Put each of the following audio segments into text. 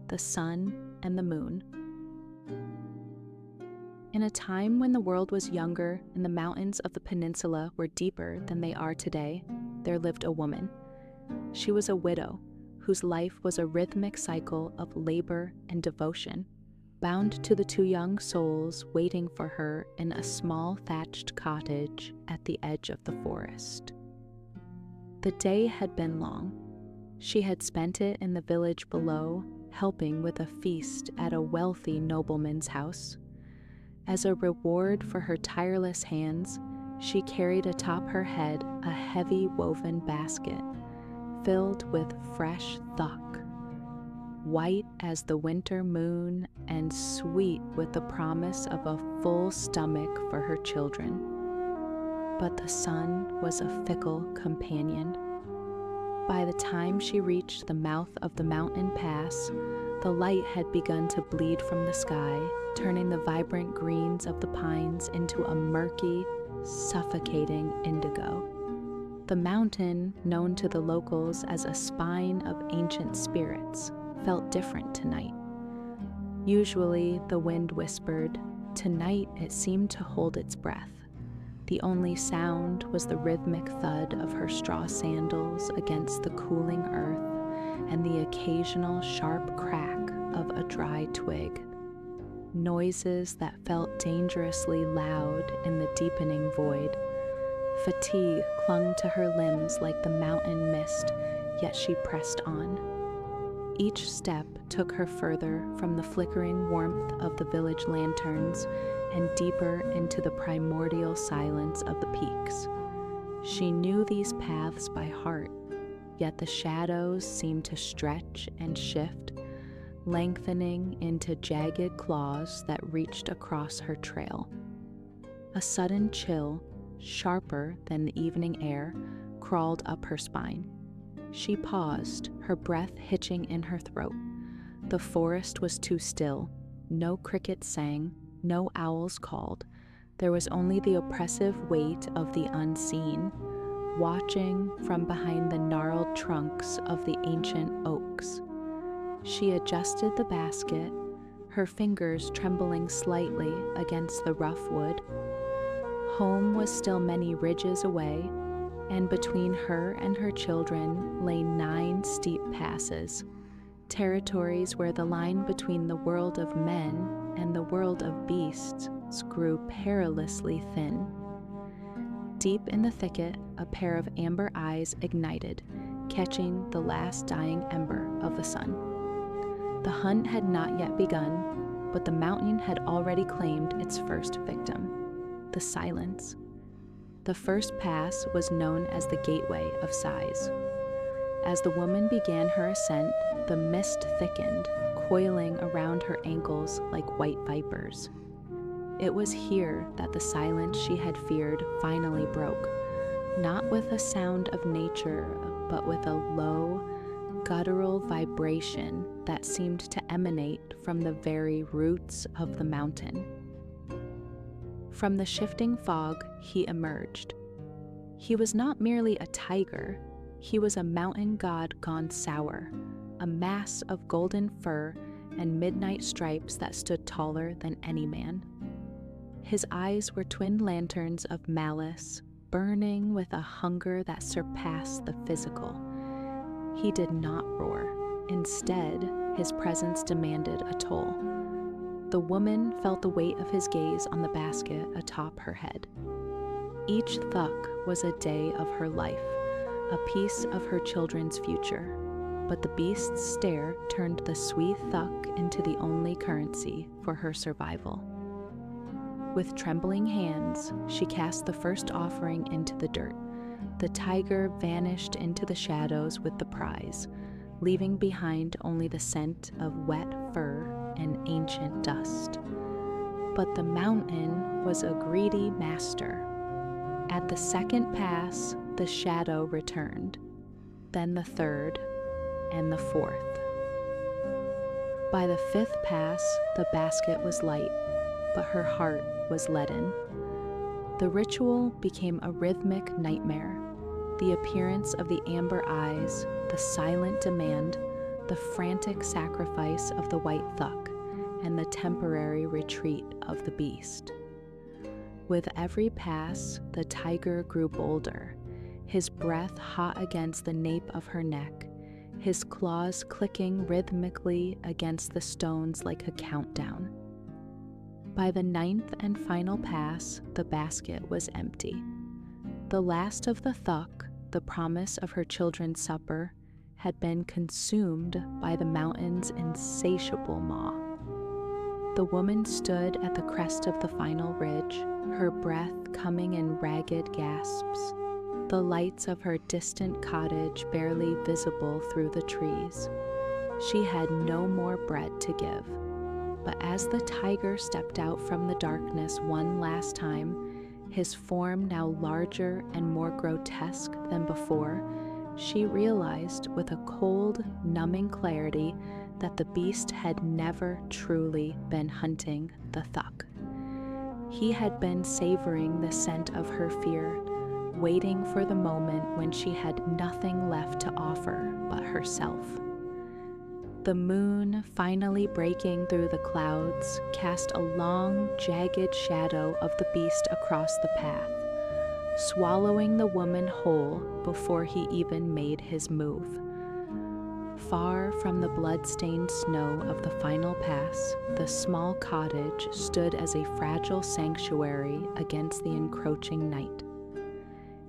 the sun and the moon. In a time when the world was younger and the mountains of the peninsula were deeper than they are today, there lived a woman. She was a widow whose life was a rhythmic cycle of labor and devotion, bound to the two young souls waiting for her in a small thatched cottage at the edge of the forest. The day had been long. She had spent it in the village below, helping with a feast at a wealthy nobleman's house. As a reward for her tireless hands, she carried atop her head a heavy woven basket filled with fresh thuck, white as the winter moon and sweet with the promise of a full stomach for her children. But the sun was a fickle companion. By the time she reached the mouth of the mountain pass, the light had begun to bleed from the sky, turning the vibrant greens of the pines into a murky, suffocating indigo. The mountain, known to the locals as a spine of ancient spirits, felt different tonight. Usually, the wind whispered. Tonight, it seemed to hold its breath. The only sound was the rhythmic thud of her straw sandals against the cooling earth and the occasional sharp crack of a dry twig. Noises that felt dangerously loud in the deepening void. Fatigue clung to her limbs like the mountain mist, yet she pressed on. Each step took her further from the flickering warmth of the village lanterns and deeper into the primordial silence of the peaks. She knew these paths by heart, yet the shadows seemed to stretch and shift, lengthening into jagged claws that reached across her trail. A sudden chill, sharper than the evening air, crawled up her spine. She paused, her breath hitching in her throat. The forest was too still. No crickets sang, no owls called. There was only the oppressive weight of the unseen, watching from behind the gnarled trunks of the ancient oaks. She adjusted the basket, her fingers trembling slightly against the rough wood. Home was still many ridges away, and between her and her children lay 9 steep passes, territories where the line between the world of men and the world of beasts grew perilously thin. Deep in the thicket, a pair of amber eyes ignited, catching the last dying ember of the sun. The hunt had not yet begun, but the mountain had already claimed its first victim, the silence. The first pass was known as the Gateway of Sighs. As the woman began her ascent, the mist thickened, coiling around her ankles like white vipers. It was here that the silence she had feared finally broke, not with a sound of nature, but with a low, guttural vibration that seemed to emanate from the very roots of the mountain. From the shifting fog, he emerged. He was not merely a tiger, he was a mountain god gone sour, a mass of golden fur and midnight stripes that stood taller than any man. His eyes were twin lanterns of malice, burning with a hunger that surpassed the physical. He did not roar. Instead, his presence demanded a toll. The woman felt the weight of his gaze on the basket atop her head. Each thuck was a day of her life, a piece of her children's future. But the beast's stare turned the sweet thuck into the only currency for her survival. With trembling hands, she cast the first offering into the dirt. The tiger vanished into the shadows with the prize, leaving behind only the scent of wet fur and ancient dust. But the mountain was a greedy master. At the second pass, the shadow returned, then the third, and the fourth. By the 5th pass, the basket was light, but her heart was leaden. The ritual became a rhythmic nightmare. The appearance of the amber eyes, the silent demand, the frantic sacrifice of the white thuck, and the temporary retreat of the beast. With every pass, the tiger grew bolder, his breath hot against the nape of her neck, his claws clicking rhythmically against the stones like a countdown. By the 9th and final pass, the basket was empty. The last of the thuck, the promise of her children's supper, had been consumed by the mountain's insatiable maw. The woman stood at the crest of the final ridge, her breath coming in ragged gasps, the lights of her distant cottage barely visible through the trees. She had no more bread to give. But as the tiger stepped out from the darkness one last time, his form now larger and more grotesque than before, she realized with a cold, numbing clarity that the beast had never truly been hunting the thuck. He had been savoring the scent of her fear, waiting for the moment when she had nothing left to offer but herself. The moon, finally breaking through the clouds, cast a long, jagged shadow of the beast across the path, swallowing the woman whole before he even made his move. Far from the blood-stained snow of the final pass, the small cottage stood as a fragile sanctuary against the encroaching night.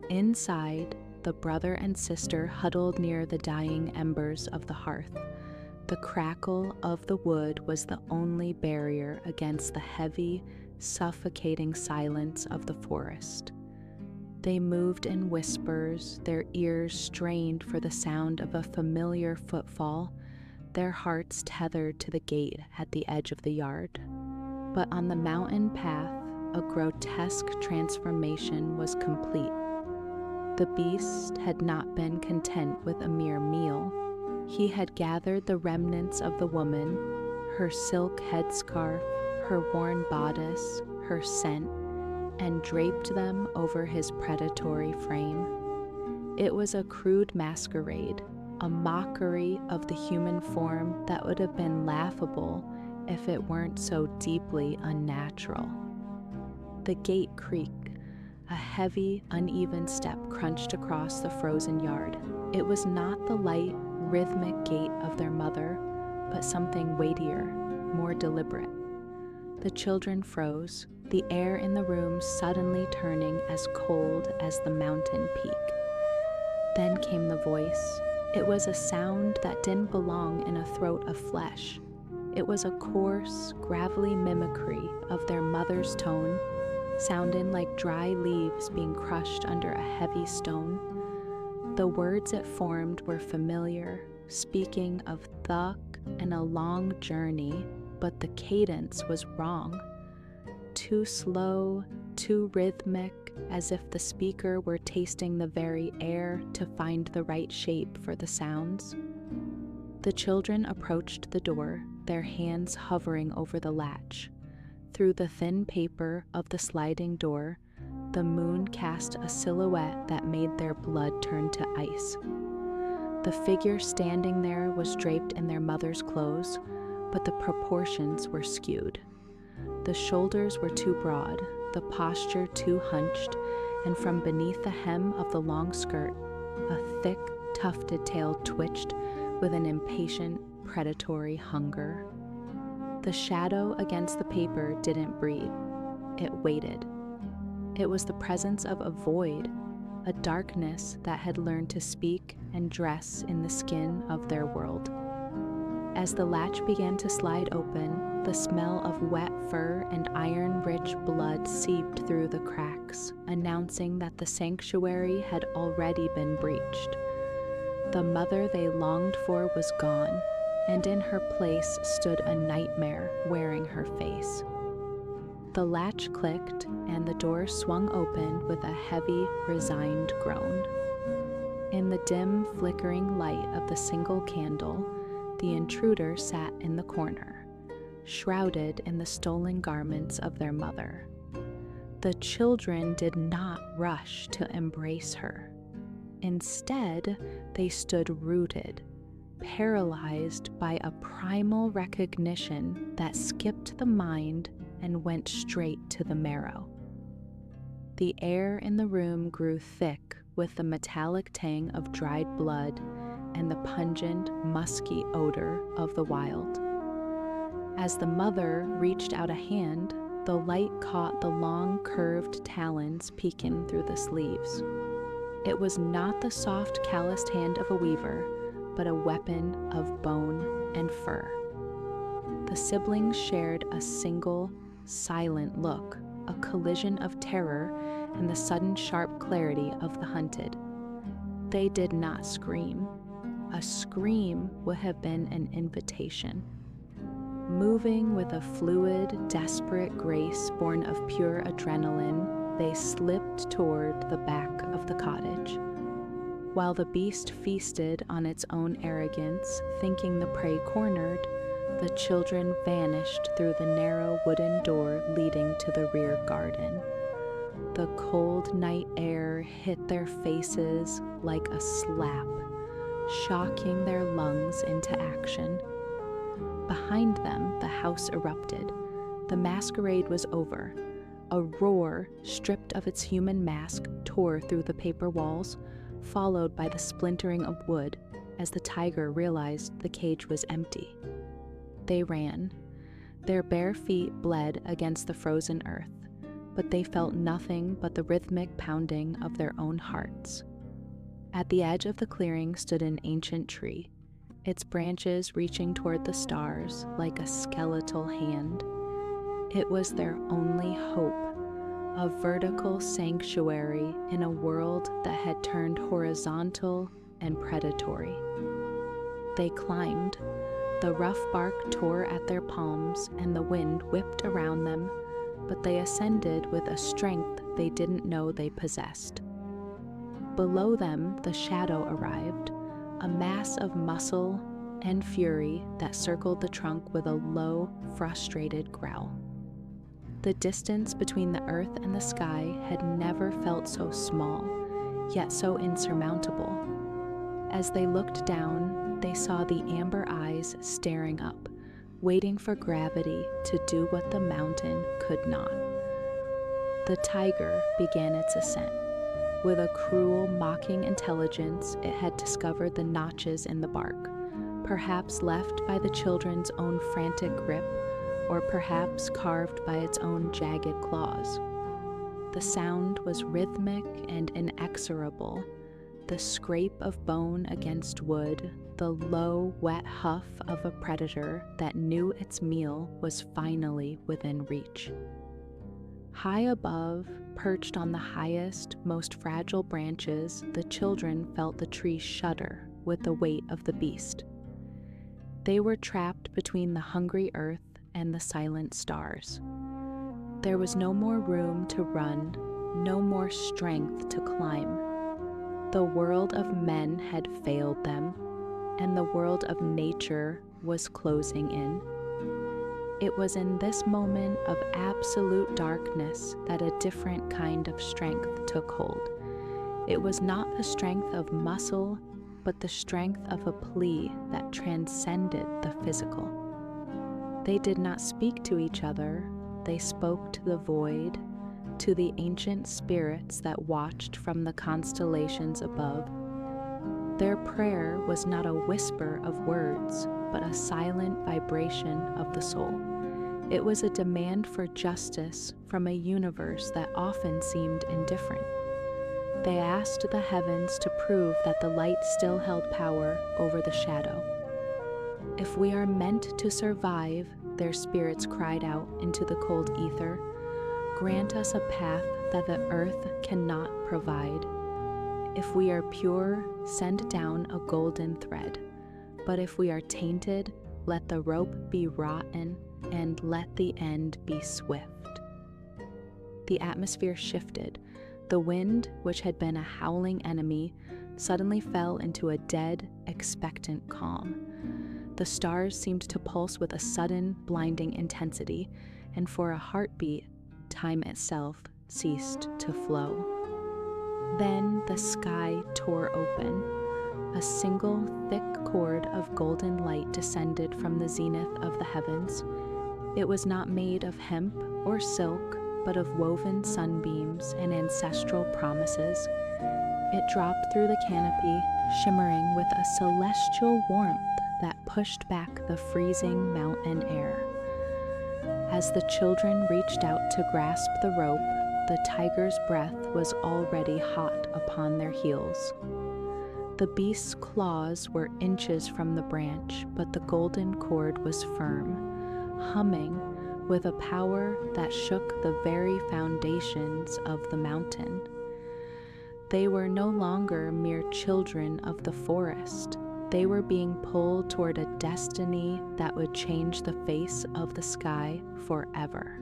Inside, the brother and sister huddled near the dying embers of the hearth. The crackle of the wood was the only barrier against the heavy, suffocating silence of the forest. They moved in whispers, their ears strained for the sound of a familiar footfall, their hearts tethered to the gate at the edge of the yard. But on the mountain path, a grotesque transformation was complete. The beast had not been content with a mere meal. He had gathered the remnants of the woman, her silk headscarf, her worn bodice, her scent, and draped them over his predatory frame. It was a crude masquerade, a mockery of the human form that would have been laughable if it weren't so deeply unnatural. The gate creaked. A heavy, uneven step crunched across the frozen yard. It was not the light, rhythmic gait of their mother, but something weightier, more deliberate. The children froze, the air in the room suddenly turning as cold as the mountain peak. Then came the voice. It was a sound that didn't belong in a throat of flesh. It was a coarse, gravelly mimicry of their mother's tone, sounding like dry leaves being crushed under a heavy stone. The words it formed were familiar, speaking of thuck and a long journey, but the cadence was wrong. Too slow, too rhythmic, as if the speaker were tasting the very air to find the right shape for the sounds. The children approached the door, their hands hovering over the latch. Through the thin paper of the sliding door, the moon cast a silhouette that made their blood turn to ice. The figure standing there was draped in their mother's clothes, but the proportions were skewed. The shoulders were too broad, the posture too hunched, and from beneath the hem of the long skirt, a thick, tufted tail twitched with an impatient, predatory hunger. The shadow against the paper didn't breathe. It waited. It was the presence of a void, a darkness that had learned to speak and dress in the skin of their world. As the latch began to slide open, the smell of wet fur and iron-rich blood seeped through the cracks, announcing that the sanctuary had already been breached. The mother they longed for was gone, and in her place stood a nightmare wearing her face. The latch clicked, and the door swung open with a heavy, resigned groan. In the dim, flickering light of the single candle, the intruder sat in the corner, shrouded in the stolen garments of their mother. The children did not rush to embrace her. Instead, they stood rooted, paralyzed by a primal recognition that skipped the mind and went straight to the marrow. The air in the room grew thick with the metallic tang of dried blood and the pungent, musky odor of the wild. As the mother reached out a hand, the light caught the long, curved talons peeking through the sleeves. It was not the soft, calloused hand of a weaver, but a weapon of bone and fur. The siblings shared a single, silent look, a collision of terror and the sudden sharp clarity of the hunted. They did not scream. A scream would have been an invitation. Moving with a fluid, desperate grace born of pure adrenaline, they slipped toward the back of the cottage. While the beast feasted on its own arrogance, thinking the prey cornered, the children vanished through the narrow wooden door leading to the rear garden. The cold night air hit their faces like a slap, shocking their lungs into action. Behind them, the house erupted. The masquerade was over. A roar, stripped of its human mask, tore through the paper walls, followed by the splintering of wood as the tiger realized the cage was empty. They ran. Their bare feet bled against the frozen earth, but they felt nothing but the rhythmic pounding of their own hearts. At the edge of the clearing stood an ancient tree, its branches reaching toward the stars like a skeletal hand. It was their only hope, a vertical sanctuary in a world that had turned horizontal and predatory. They climbed. The rough bark tore at their palms and the wind whipped around them, but they ascended with a strength they didn't know they possessed. Below them, the shadow arrived, a mass of muscle and fury that circled the trunk with a low, frustrated growl. The distance between the earth and the sky had never felt so small, yet so insurmountable. As they looked down, they saw the amber eyes staring up, waiting for gravity to do what the mountain could not. The tiger began its ascent. With a cruel, mocking intelligence, it had discovered the notches in the bark, perhaps left by the children's own frantic grip, or perhaps carved by its own jagged claws. The sound was rhythmic and inexorable, the scrape of bone against wood, the low, wet huff of a predator that knew its meal was finally within reach. High above, perched on the highest, most fragile branches, the children felt the tree shudder with the weight of the beast. They were trapped between the hungry earth and the silent stars. There was no more room to run, no more strength to climb. The world of men had failed them, and the world of nature was closing in. It was in this moment of absolute darkness that a different kind of strength took hold. It was not the strength of muscle, but the strength of a plea that transcended the physical. They did not speak to each other, they spoke to the void, to the ancient spirits that watched from the constellations above. Their prayer was not a whisper of words, but a silent vibration of the soul. It was a demand for justice from a universe that often seemed indifferent. They asked the heavens to prove that the light still held power over the shadow. If we are meant to survive, their spirits cried out into the cold ether, grant us a path that the earth cannot provide. If we are pure, send down a golden thread. But if we are tainted, let the rope be rotten, and let the end be swift. The atmosphere shifted. The wind, which had been a howling enemy, suddenly fell into a dead, expectant calm. The stars seemed to pulse with a sudden, blinding intensity, and for a heartbeat, time itself ceased to flow. Then the sky tore open. A single thick cord of golden light descended from the zenith of the heavens. It was not made of hemp or silk, but of woven sunbeams and ancestral promises. It dropped through the canopy, shimmering with a celestial warmth that pushed back the freezing mountain air. As the children reached out to grasp the rope, the tiger's breath was already hot upon their heels. The beast's claws were inches from the branch, but the golden cord was firm, humming with a power that shook the very foundations of the mountain. They were no longer mere children of the forest. They were being pulled toward a destiny that would change the face of the sky forever.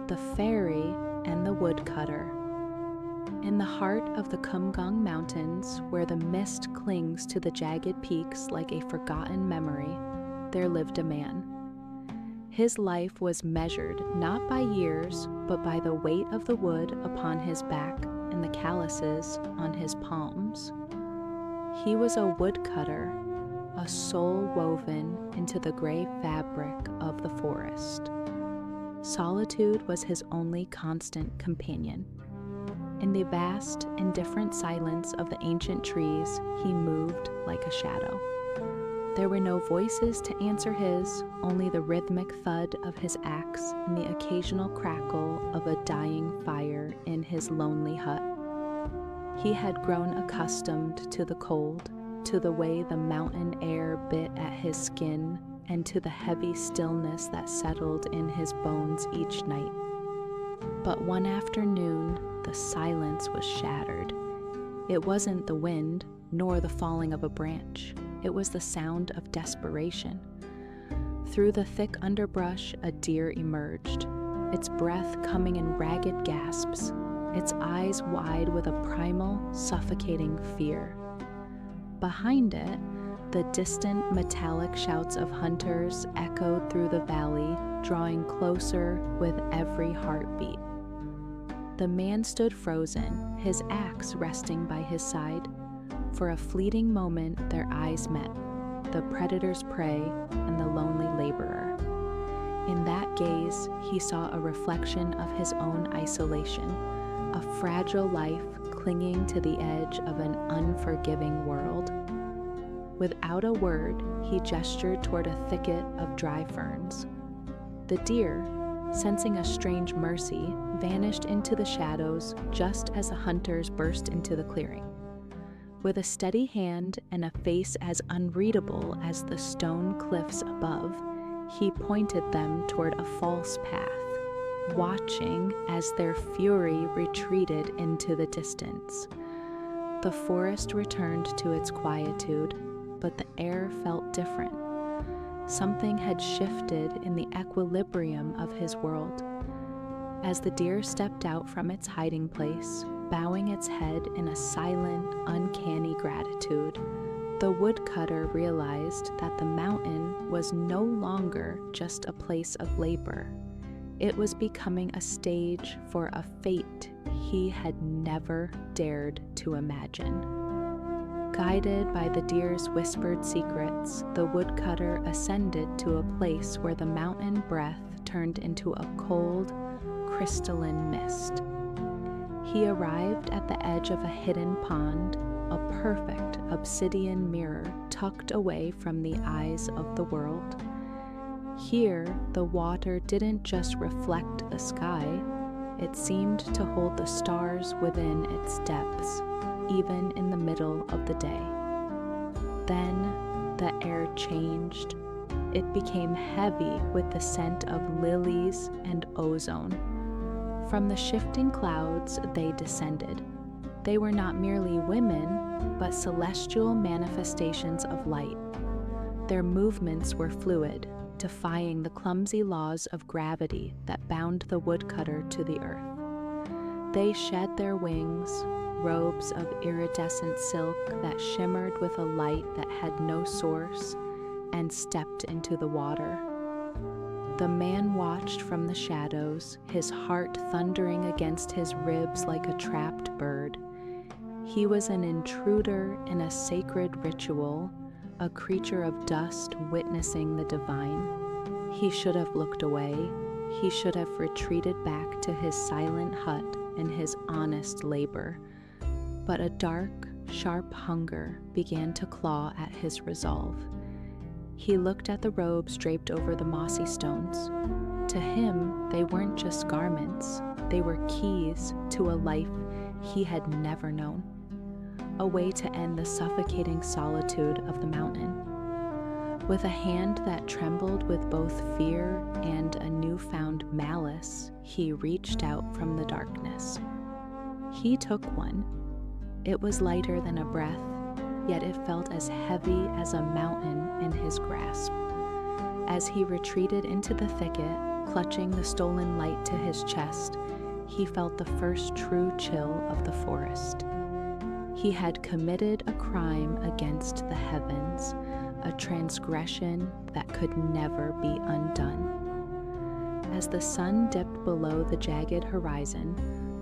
The Fairy and the Woodcutter. In the heart of the Kumgang Mountains, where the mist clings to the jagged peaks like a forgotten memory, there lived a man. His life was measured not by years, but by the weight of the wood upon his back and the calluses on his palms. He was a woodcutter, a soul woven into the gray fabric of the forest. Solitude was his only constant companion. In the vast, indifferent silence of the ancient trees, he moved like a shadow. There were no voices to answer his, only the rhythmic thud of his axe and the occasional crackle of a dying fire in his lonely hut. He had grown accustomed to the cold, to the way the mountain air bit at his skin, and to the heavy stillness that settled in his bones each night. But one afternoon, the silence was shattered. It wasn't the wind, nor the falling of a branch. It was the sound of desperation. Through the thick underbrush, a deer emerged, its breath coming in ragged gasps, its eyes wide with a primal, suffocating fear. Behind it, the distant metallic shouts of hunters echoed through the valley, drawing closer with every heartbeat. The man stood frozen, his axe resting by his side. For a fleeting moment, their eyes met, the predator's prey and the lonely laborer. In that gaze, he saw a reflection of his own isolation, a fragile life clinging to the edge of an unforgiving world. Without a word, he gestured toward a thicket of dry ferns. The deer, sensing a strange mercy, vanished into the shadows just as the hunters burst into the clearing. With a steady hand and a face as unreadable as the stone cliffs above, he pointed them toward a false path, watching as their fury retreated into the distance. The forest returned to its quietude, but the air felt different. Something had shifted in the equilibrium of his world. As the deer stepped out from its hiding place, bowing its head in a silent, uncanny gratitude, the woodcutter realized that the mountain was no longer just a place of labor. It was becoming a stage for a fate he had never dared to imagine. Guided by the deer's whispered secrets, the woodcutter ascended to a place where the mountain breath turned into a cold, crystalline mist. He arrived at the edge of a hidden pond, a perfect obsidian mirror tucked away from the eyes of the world. Here, the water didn't just reflect the sky, it seemed to hold the stars within its depths, even in the middle of the day. Then the air changed. It became heavy with the scent of lilies and ozone. From the shifting clouds they descended, They were not merely women, but celestial manifestations of light. Their movements were fluid, defying the clumsy laws of gravity that bound the woodcutter to the earth. They shed their wings, robes of iridescent silk that shimmered with a light that had no source, and stepped into the water. The man watched from the shadows, his heart thundering against his ribs like a trapped bird. He was an intruder in a sacred ritual, a creature of dust witnessing the divine. He should have looked away. He should have retreated back to his silent hut and his honest labor. But a dark, sharp hunger began to claw at his resolve. He looked at the robes draped over the mossy stones. To him, they weren't just garments. They were keys to a life he had never known. A way to end the suffocating solitude of the mountain. With a hand that trembled with both fear and a newfound malice, he reached out from the darkness. He took one. It was lighter than a breath, yet it felt as heavy as a mountain in his grasp. As he retreated into the thicket, clutching the stolen light to his chest, he felt the first true chill of the forest. He had committed a crime against the heavens, a transgression that could never be undone. As the sun dipped below the jagged horizon,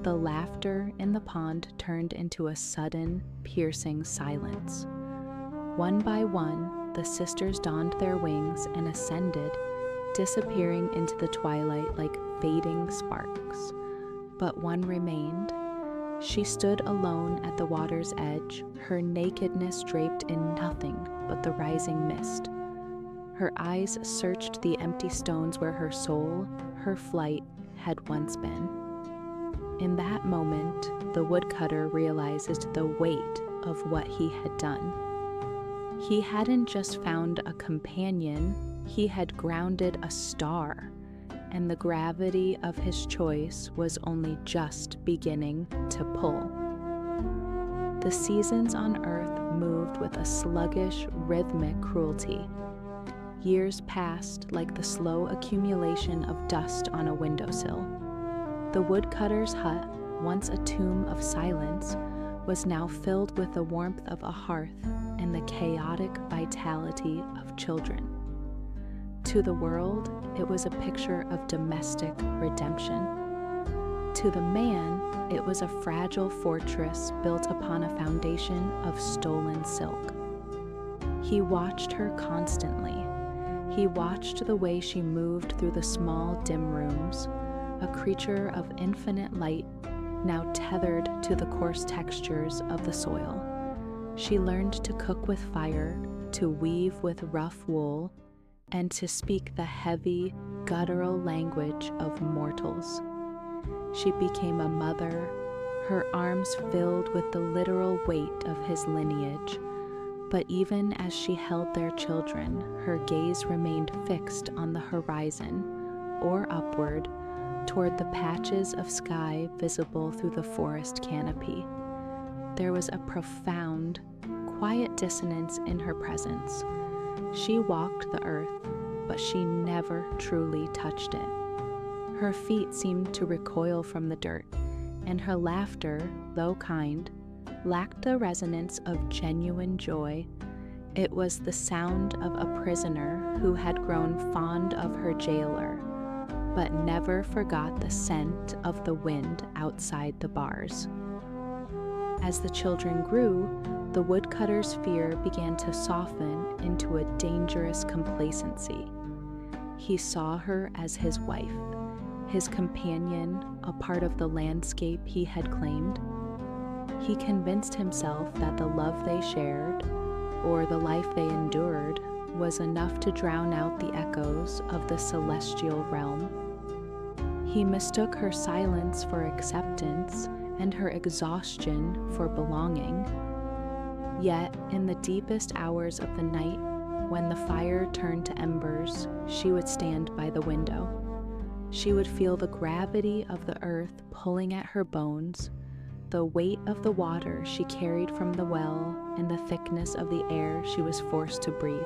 the laughter in the pond turned into a sudden, piercing silence. One by one, the sisters donned their wings and ascended, disappearing into the twilight like fading sparks. But one remained. She stood alone at the water's edge, her nakedness draped in nothing but the rising mist. Her eyes searched the empty stones where her soul, her flight, had once been. In that moment, the woodcutter realized the weight of what he had done. He hadn't just found a companion, he had grounded a star, and the gravity of his choice was only just beginning to pull. The seasons on Earth moved with a sluggish, rhythmic cruelty. Years passed like the slow accumulation of dust on a windowsill. The woodcutter's hut, once a tomb of silence, was now filled with the warmth of a hearth and the chaotic vitality of children. To the world, it was a picture of domestic redemption. To the man, it was a fragile fortress built upon a foundation of stolen silk. He watched her constantly. He watched the way she moved through the small, dim rooms, a creature of infinite light, now tethered to the coarse textures of the soil. She learned to cook with fire, to weave with rough wool, and to speak the heavy, guttural language of mortals. She became a mother, her arms filled with the literal weight of his lineage. But even as she held their children, her gaze remained fixed on the horizon, or upward, toward the patches of sky visible through the forest canopy. There was a profound, quiet dissonance in her presence. She walked the earth, but she never truly touched it. Her feet seemed to recoil from the dirt, and her laughter, though kind, lacked the resonance of genuine joy. It was the sound of a prisoner who had grown fond of her jailer, but never forgot the scent of the wind outside the bars. As the children grew, the woodcutter's fear began to soften into a dangerous complacency. He saw her as his wife, his companion, a part of the landscape he had claimed. He convinced himself that the love they shared, or the life they endured, was enough to drown out the echoes of the celestial realm. He mistook her silence for acceptance and her exhaustion for belonging. Yet, in the deepest hours of the night, when the fire turned to embers, she would stand by the window. She would feel the gravity of the earth pulling at her bones, the weight of the water she carried from the well and the thickness of the air she was forced to breathe.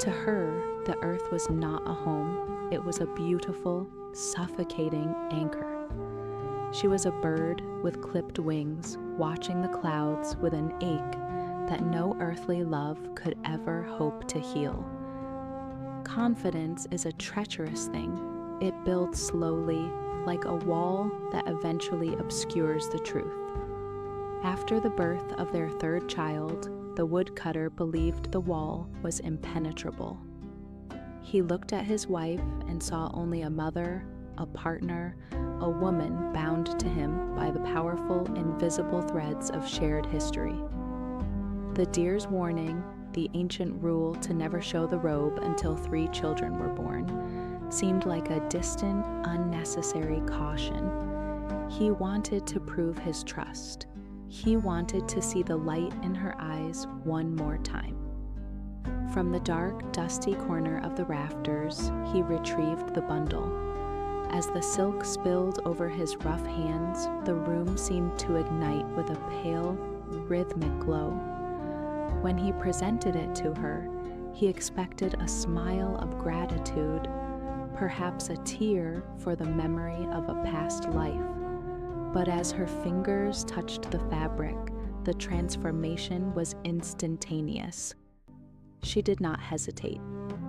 To her, the earth was not a home, it was a beautiful, suffocating anchor. She was a bird with clipped wings, watching the clouds with an ache that no earthly love could ever hope to heal. Confidence is a treacherous thing. It builds slowly, like a wall that eventually obscures the truth. After the birth of their third child, the woodcutter believed the wall was impenetrable. He looked at his wife and saw only a mother, a partner, a woman bound to him by the powerful, invisible threads of shared history. The deer's warning, the ancient rule to never show the robe until 3 children were born, seemed like a distant, unnecessary caution. He wanted to prove his trust. He wanted to see the light in her eyes one more time. From the dark, dusty corner of the rafters, he retrieved the bundle. As the silk spilled over his rough hands, the room seemed to ignite with a pale, rhythmic glow. When he presented it to her, he expected a smile of gratitude, perhaps a tear for the memory of a past life. But as her fingers touched the fabric, the transformation was instantaneous. She did not hesitate.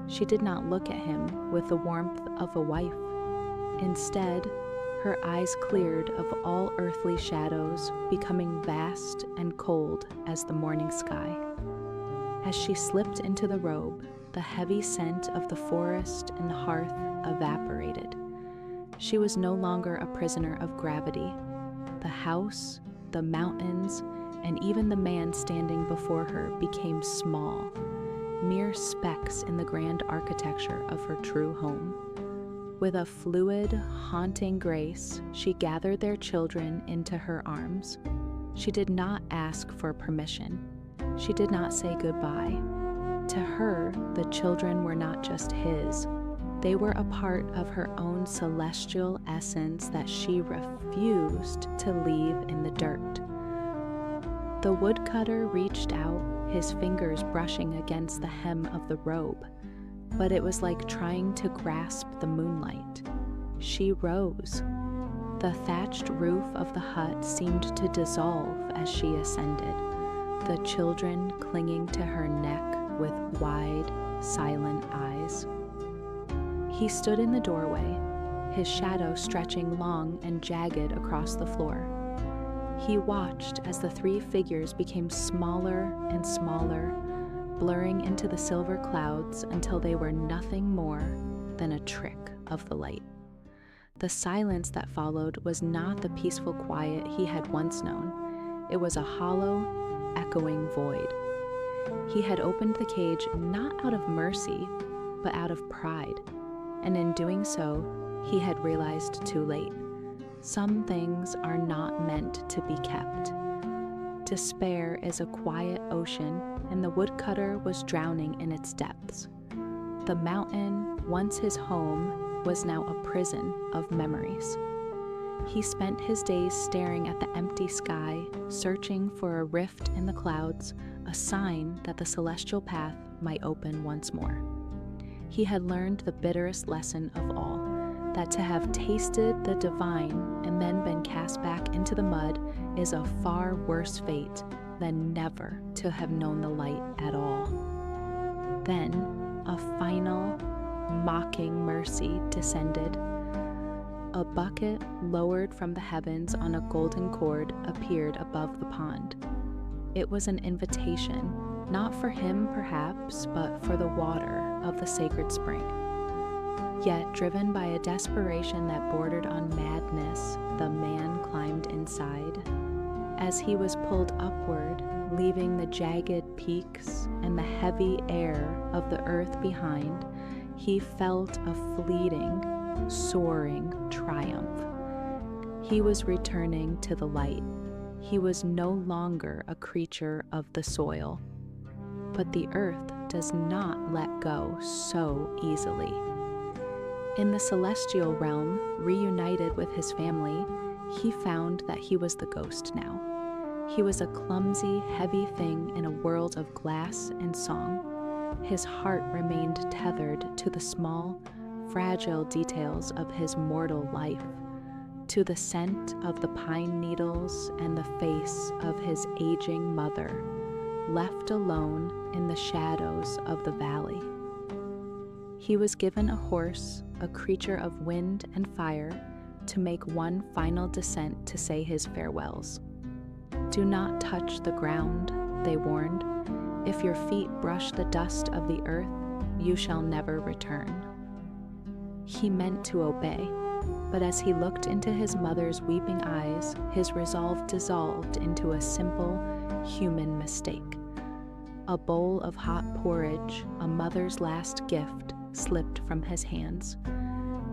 She did not look at him with the warmth of a wife. Instead, her eyes cleared of all earthly shadows, becoming vast and cold as the morning sky. As she slipped into the robe, the heavy scent of the forest and hearth evaporated. She was no longer a prisoner of gravity. The house, the mountains, and even the man standing before her became small, mere specks in the grand architecture of her true home. With a fluid, haunting grace, she gathered their children into her arms. She did not ask for permission. She did not say goodbye. To her, the children were not just his. They were a part of her own celestial essence that she refused to leave in the dirt. The woodcutter reached out, his fingers brushing against the hem of the robe, but it was like trying to grasp the moonlight. She rose. The thatched roof of the hut seemed to dissolve as she ascended, the children clinging to her neck with wide, silent eyes. He stood in the doorway, his shadow stretching long and jagged across the floor. He watched as the 3 figures became smaller and smaller, blurring into the silver clouds until they were nothing more than a trick of the light. The silence that followed was not the peaceful quiet he had once known. It was a hollow, echoing void. He had opened the cage not out of mercy, but out of pride, and in doing so, he had realized too late. Some things are not meant to be kept. Despair is a quiet ocean, and the woodcutter was drowning in its depths. The mountain, once his home, was now a prison of memories. He spent his days staring at the empty sky, searching for a rift in the clouds, a sign that the celestial path might open once more. He had learned the bitterest lesson of all, that to have tasted the divine and then been cast back into the mud is a far worse fate than never to have known the light at all. Then, a final, mocking mercy descended. A bucket lowered from the heavens on a golden cord appeared above the pond. It was an invitation, not for him perhaps, but for the water of the sacred spring. Yet, driven by a desperation that bordered on madness, the man climbed inside. As he was pulled upward, leaving the jagged peaks and the heavy air of the earth behind, he felt a fleeting, soaring triumph. He was returning to the light. He was no longer a creature of the soil. But the earth does not let go so easily. In the celestial realm, reunited with his family, He found that he was the ghost now. He was a clumsy, heavy thing in a world of glass and song. His heart remained tethered to the small, fragile details of his mortal life, to the scent of the pine needles and the face of his aging mother, left alone in the shadows of the valley. He was given a horse, a creature of wind and fire, to make one final descent to say his farewells. "Do not touch the ground," they warned. "If your feet brush the dust of the earth, you shall never return." He meant to obey, but as he looked into his mother's weeping eyes, his resolve dissolved into a simple, human mistake. A bowl of hot porridge, a mother's last gift, slipped from his hands.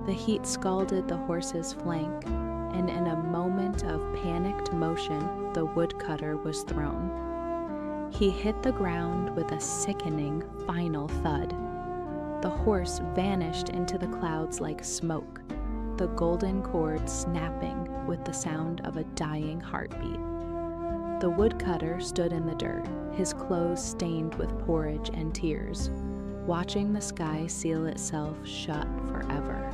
The heat scalded the horse's flank, and in a moment of panicked motion, the woodcutter was thrown. He hit the ground with a sickening, final thud. The horse vanished into the clouds like smoke, the golden cord snapping with the sound of a dying heartbeat. The woodcutter stood in the dirt, his clothes stained with porridge and tears, watching the sky seal itself shut forever.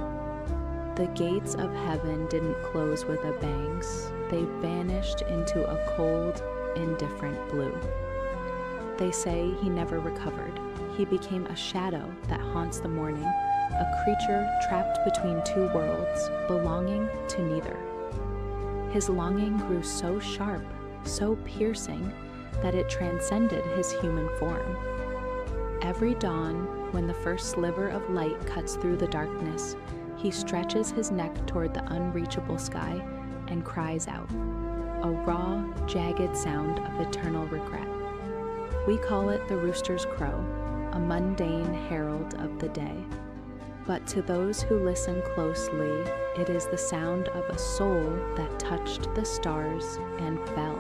The gates of heaven didn't close with a bang. They vanished into a cold, indifferent blue. They say he never recovered. He became a shadow that haunts the morning, a creature trapped between two worlds, belonging to neither. His longing grew so sharp, so piercing, that it transcended his human form. Every dawn, when the first sliver of light cuts through the darkness, he stretches his neck toward the unreachable sky and cries out, a raw, jagged sound of eternal regret. We call it the rooster's crow, a mundane herald of the day. But to those who listen closely, it is the sound of a soul that touched the stars and fell,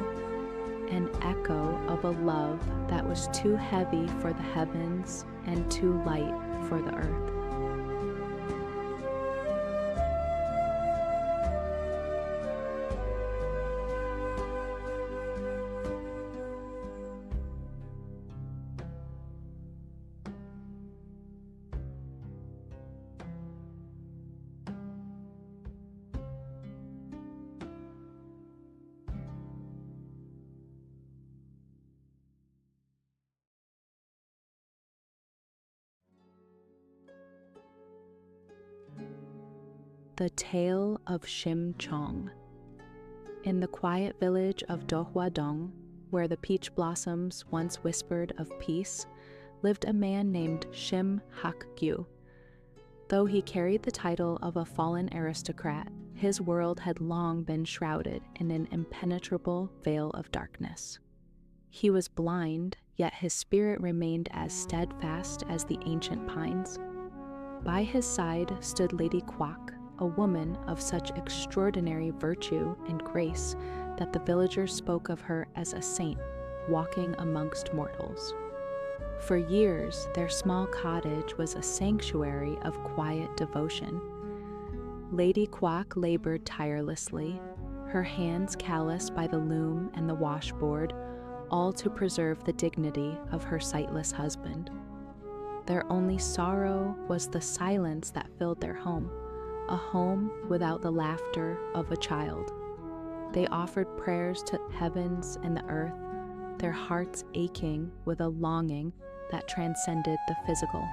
an echo of a love that was too heavy for the heavens and too light for the earth. The Tale of Shim Cheong. In the quiet village of Do Hua Dong, where the peach blossoms once whispered of peace, lived a man named Shim Hak-gyu. Though he carried the title of a fallen aristocrat, his world had long been shrouded in an impenetrable veil of darkness. He was blind, yet his spirit remained as steadfast as the ancient pines. By his side stood Lady Kwak, a woman of such extraordinary virtue and grace that the villagers spoke of her as a saint walking amongst mortals. For years, their small cottage was a sanctuary of quiet devotion. Lady Kwak labored tirelessly, her hands calloused by the loom and the washboard, all to preserve the dignity of her sightless husband. Their only sorrow was the silence that filled their home, a home without the laughter of a child. They offered prayers to heavens and the earth, their hearts aching with a longing that transcended the physical.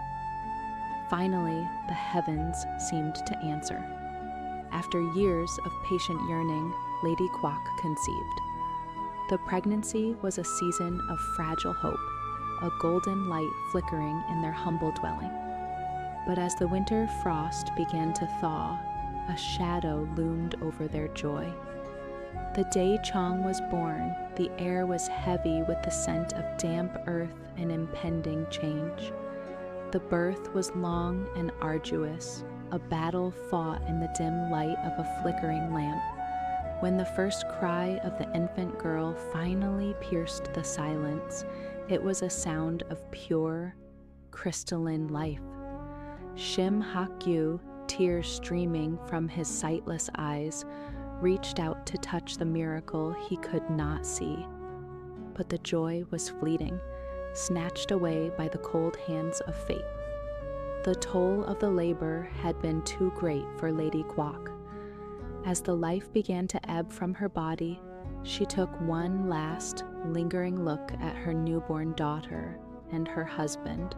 Finally, the heavens seemed to answer. After years of patient yearning, Lady Kwak conceived. The pregnancy was a season of fragile hope, a golden light flickering in their humble dwelling. But as the winter frost began to thaw, a shadow loomed over their joy. The day Cheong was born, the air was heavy with the scent of damp earth and impending change. The birth was long and arduous, a battle fought in the dim light of a flickering lamp. When the first cry of the infant girl finally pierced the silence, it was a sound of pure, crystalline life. Shim Hak-gyu, tears streaming from his sightless eyes, reached out to touch the miracle he could not see. But the joy was fleeting, snatched away by the cold hands of fate. The toll of the labor had been too great for Lady Kwok. As the life began to ebb from her body, she took one last, lingering look at her newborn daughter and her husband.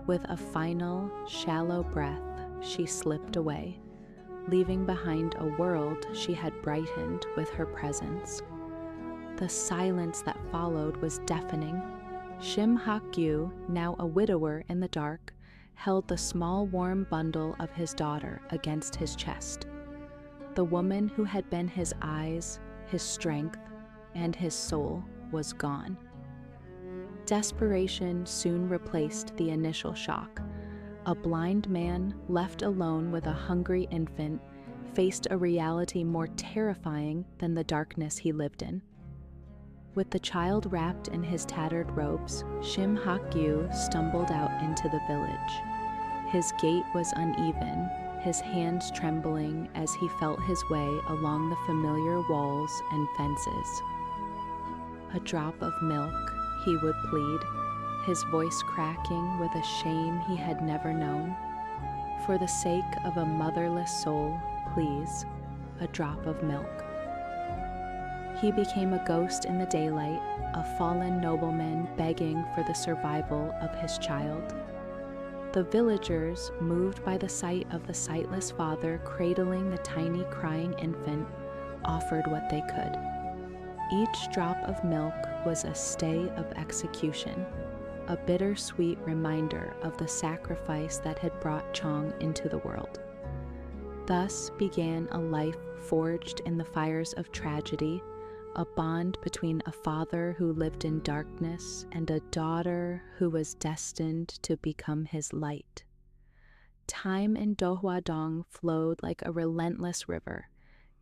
With a final, shallow breath, she slipped away, leaving behind a world she had brightened with her presence. The silence that followed was deafening. Shim Hak-gyu, now a widower in the dark, held the small warm bundle of his daughter against his chest. The woman who had been his eyes, his strength, and his soul was gone. Desperation soon replaced the initial shock. A blind man, left alone with a hungry infant, faced a reality more terrifying than the darkness he lived in. With the child wrapped in his tattered robes, Shim Hak-gyu stumbled out into the village. His gait was uneven, his hands trembling as he felt his way along the familiar walls and fences. "A drop of milk," he would plead, his voice cracking with a shame he had never known. "For the sake of a motherless soul, please, a drop of milk." He became a ghost in the daylight, a fallen nobleman begging for the survival of his child. The villagers, moved by the sight of the sightless father cradling the tiny crying infant, offered what they could. Each drop of milk was a stay of execution, a bittersweet reminder of the sacrifice that had brought Cheong into the world. Thus began a life forged in the fires of tragedy, a bond between a father who lived in darkness and a daughter who was destined to become his light. Time in Dohwa-dong flowed like a relentless river,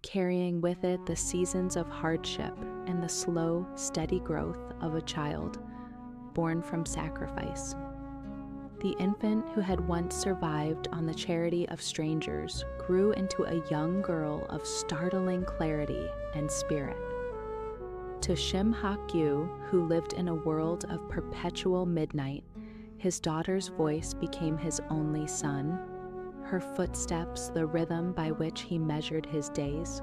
carrying with it the seasons of hardship and the slow, steady growth of a child born from sacrifice. The infant who had once survived on the charity of strangers grew into a young girl of startling clarity and spirit. To Shim Hak-gyu, who lived in a world of perpetual midnight, his daughter's voice became his only son, her footsteps the rhythm by which he measured his days.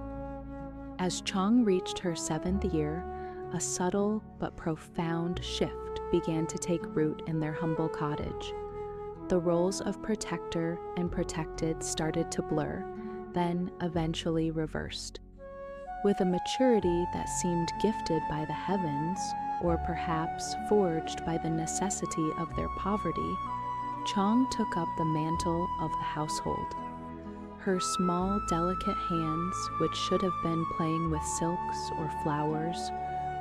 As Cheong reached her 7th year, a subtle but profound shift began to take root in their humble cottage. The roles of protector and protected started to blur, then eventually reversed. With a maturity that seemed gifted by the heavens, or perhaps forged by the necessity of their poverty, Cheong took up the mantle of the household. Her small, delicate hands, which should have been playing with silks or flowers,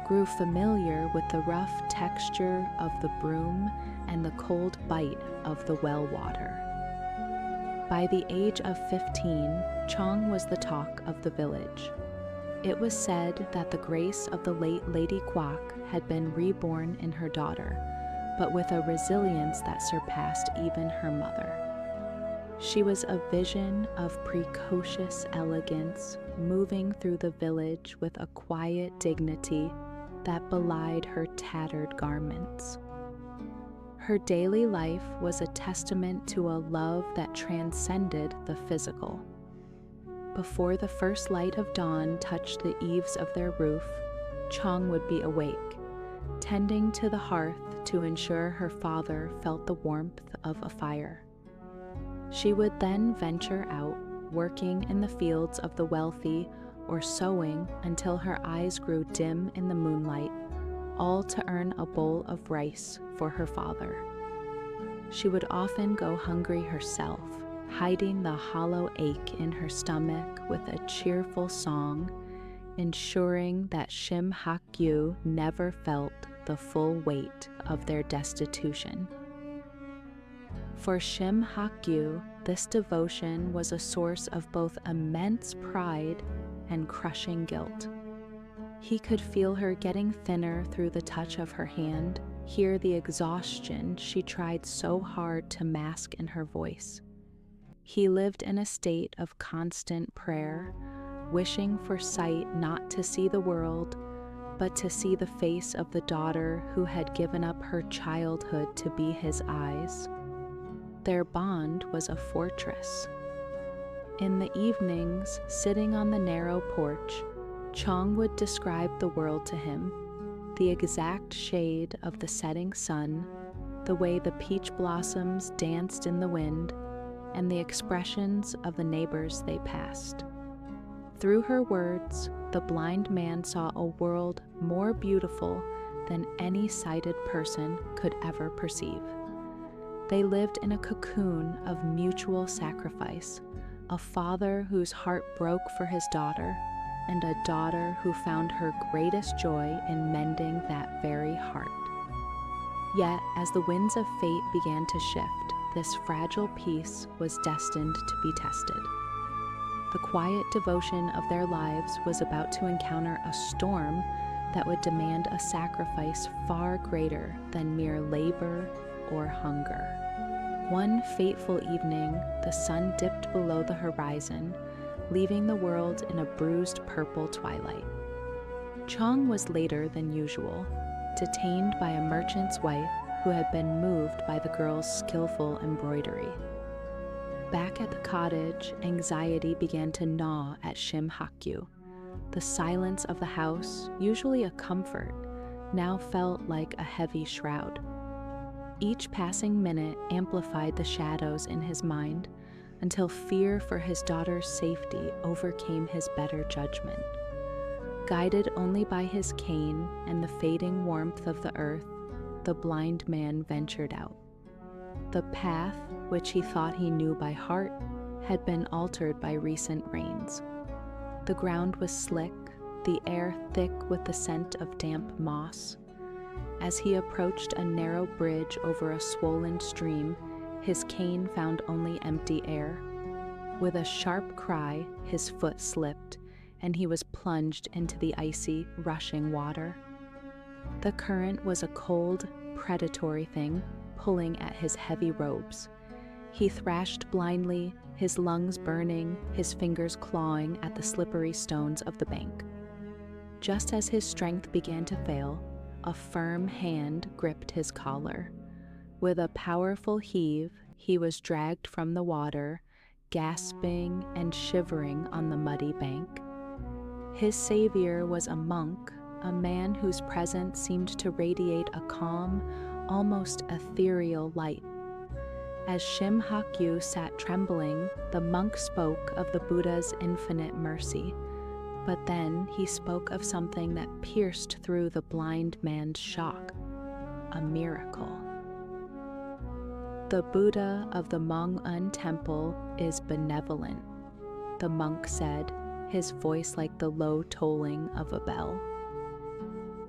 grew familiar with the rough texture of the broom and the cold bite of the well water. By the age of 15, Cheong was the talk of the village. It was said that the grace of the late Lady Kwok had been reborn in her daughter, but with a resilience that surpassed even her mother. She was a vision of precocious elegance, moving through the village with a quiet dignity that belied her tattered garments. Her daily life was a testament to a love that transcended the physical. Before the first light of dawn touched the eaves of their roof, Cheong would be awake, tending to the hearth to ensure her father felt the warmth of a fire. She would then venture out, working in the fields of the wealthy or sewing until her eyes grew dim in the moonlight, all to earn a bowl of rice for her father. She would often go hungry herself, hiding the hollow ache in her stomach with a cheerful song, ensuring that Shim Hak-gyu never felt the full weight of their destitution. For Shim Hak-gyu, this devotion was a source of both immense pride and crushing guilt. He could feel her getting thinner through the touch of her hand, hear the exhaustion she tried so hard to mask in her voice. He lived in a state of constant prayer, wishing for sight not to see the world, but to see the face of the daughter who had given up her childhood to be his eyes. Their bond was a fortress. In the evenings, sitting on the narrow porch, Cheong would describe the world to him, the exact shade of the setting sun, the way the peach blossoms danced in the wind, and the expressions of the neighbors they passed. Through her words, the blind man saw a world more beautiful than any sighted person could ever perceive. They lived in a cocoon of mutual sacrifice, a father whose heart broke for his daughter, and a daughter who found her greatest joy in mending that very heart. Yet, as the winds of fate began to shift, this fragile peace was destined to be tested. The quiet devotion of their lives was about to encounter a storm that would demand a sacrifice far greater than mere labor or hunger. One fateful evening, the sun dipped below the horizon, leaving the world in a bruised purple twilight. Cheong was later than usual, detained by a merchant's wife who had been moved by the girl's skillful embroidery. Back at the cottage, anxiety began to gnaw at Shim. The silence of the house, usually a comfort, now felt like a heavy shroud. Each passing minute amplified the shadows in his mind until fear for his daughter's safety overcame his better judgment. Guided only by his cane and the fading warmth of the earth, the blind man ventured out. The path, which he thought he knew by heart, had been altered by recent rains. The ground was slick, the air thick with the scent of damp moss. As he approached a narrow bridge over a swollen stream, his cane found only empty air. With a sharp cry, his foot slipped, and he was plunged into the icy, rushing water. The current was a cold, predatory thing, pulling at his heavy robes. He thrashed blindly, his lungs burning, his fingers clawing at the slippery stones of the bank. Just as his strength began to fail, a firm hand gripped his collar. With a powerful heave, he was dragged from the water, gasping and shivering on the muddy bank. His savior was a monk, a man whose presence seemed to radiate a calm, almost ethereal light. As Shim sat trembling, the monk spoke of the Buddha's infinite mercy. But then he spoke of something that pierced through the blind man's shock: a miracle. The Buddha of the Heungbu temple is benevolent, the monk said, his voice like the low tolling of a bell.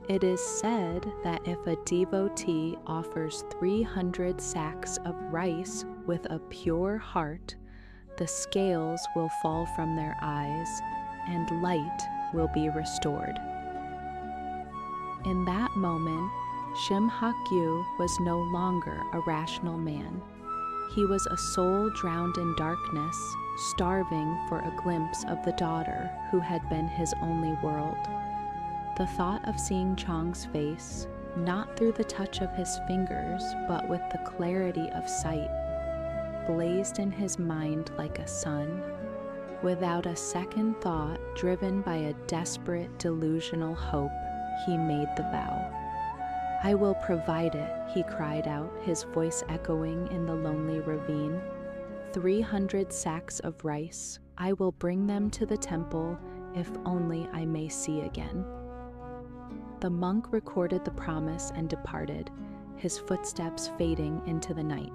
It is said that if a devotee offers 300 sacks of rice with a pure heart, the scales will fall from their eyes and light will be restored. In that moment, Shim was no longer a rational man. He was a soul drowned in darkness, starving for a glimpse of the daughter who had been his only world. The thought of seeing Cheong's face, not through the touch of his fingers, but with the clarity of sight, blazed in his mind like a sun. Without a second thought, driven by a desperate, delusional hope, he made the vow. "I will provide it," he cried out, his voice echoing in the lonely ravine. 300 sacks of rice. I will bring them to the temple, if only I may see again." The monk recorded the promise and departed, his footsteps fading into the night.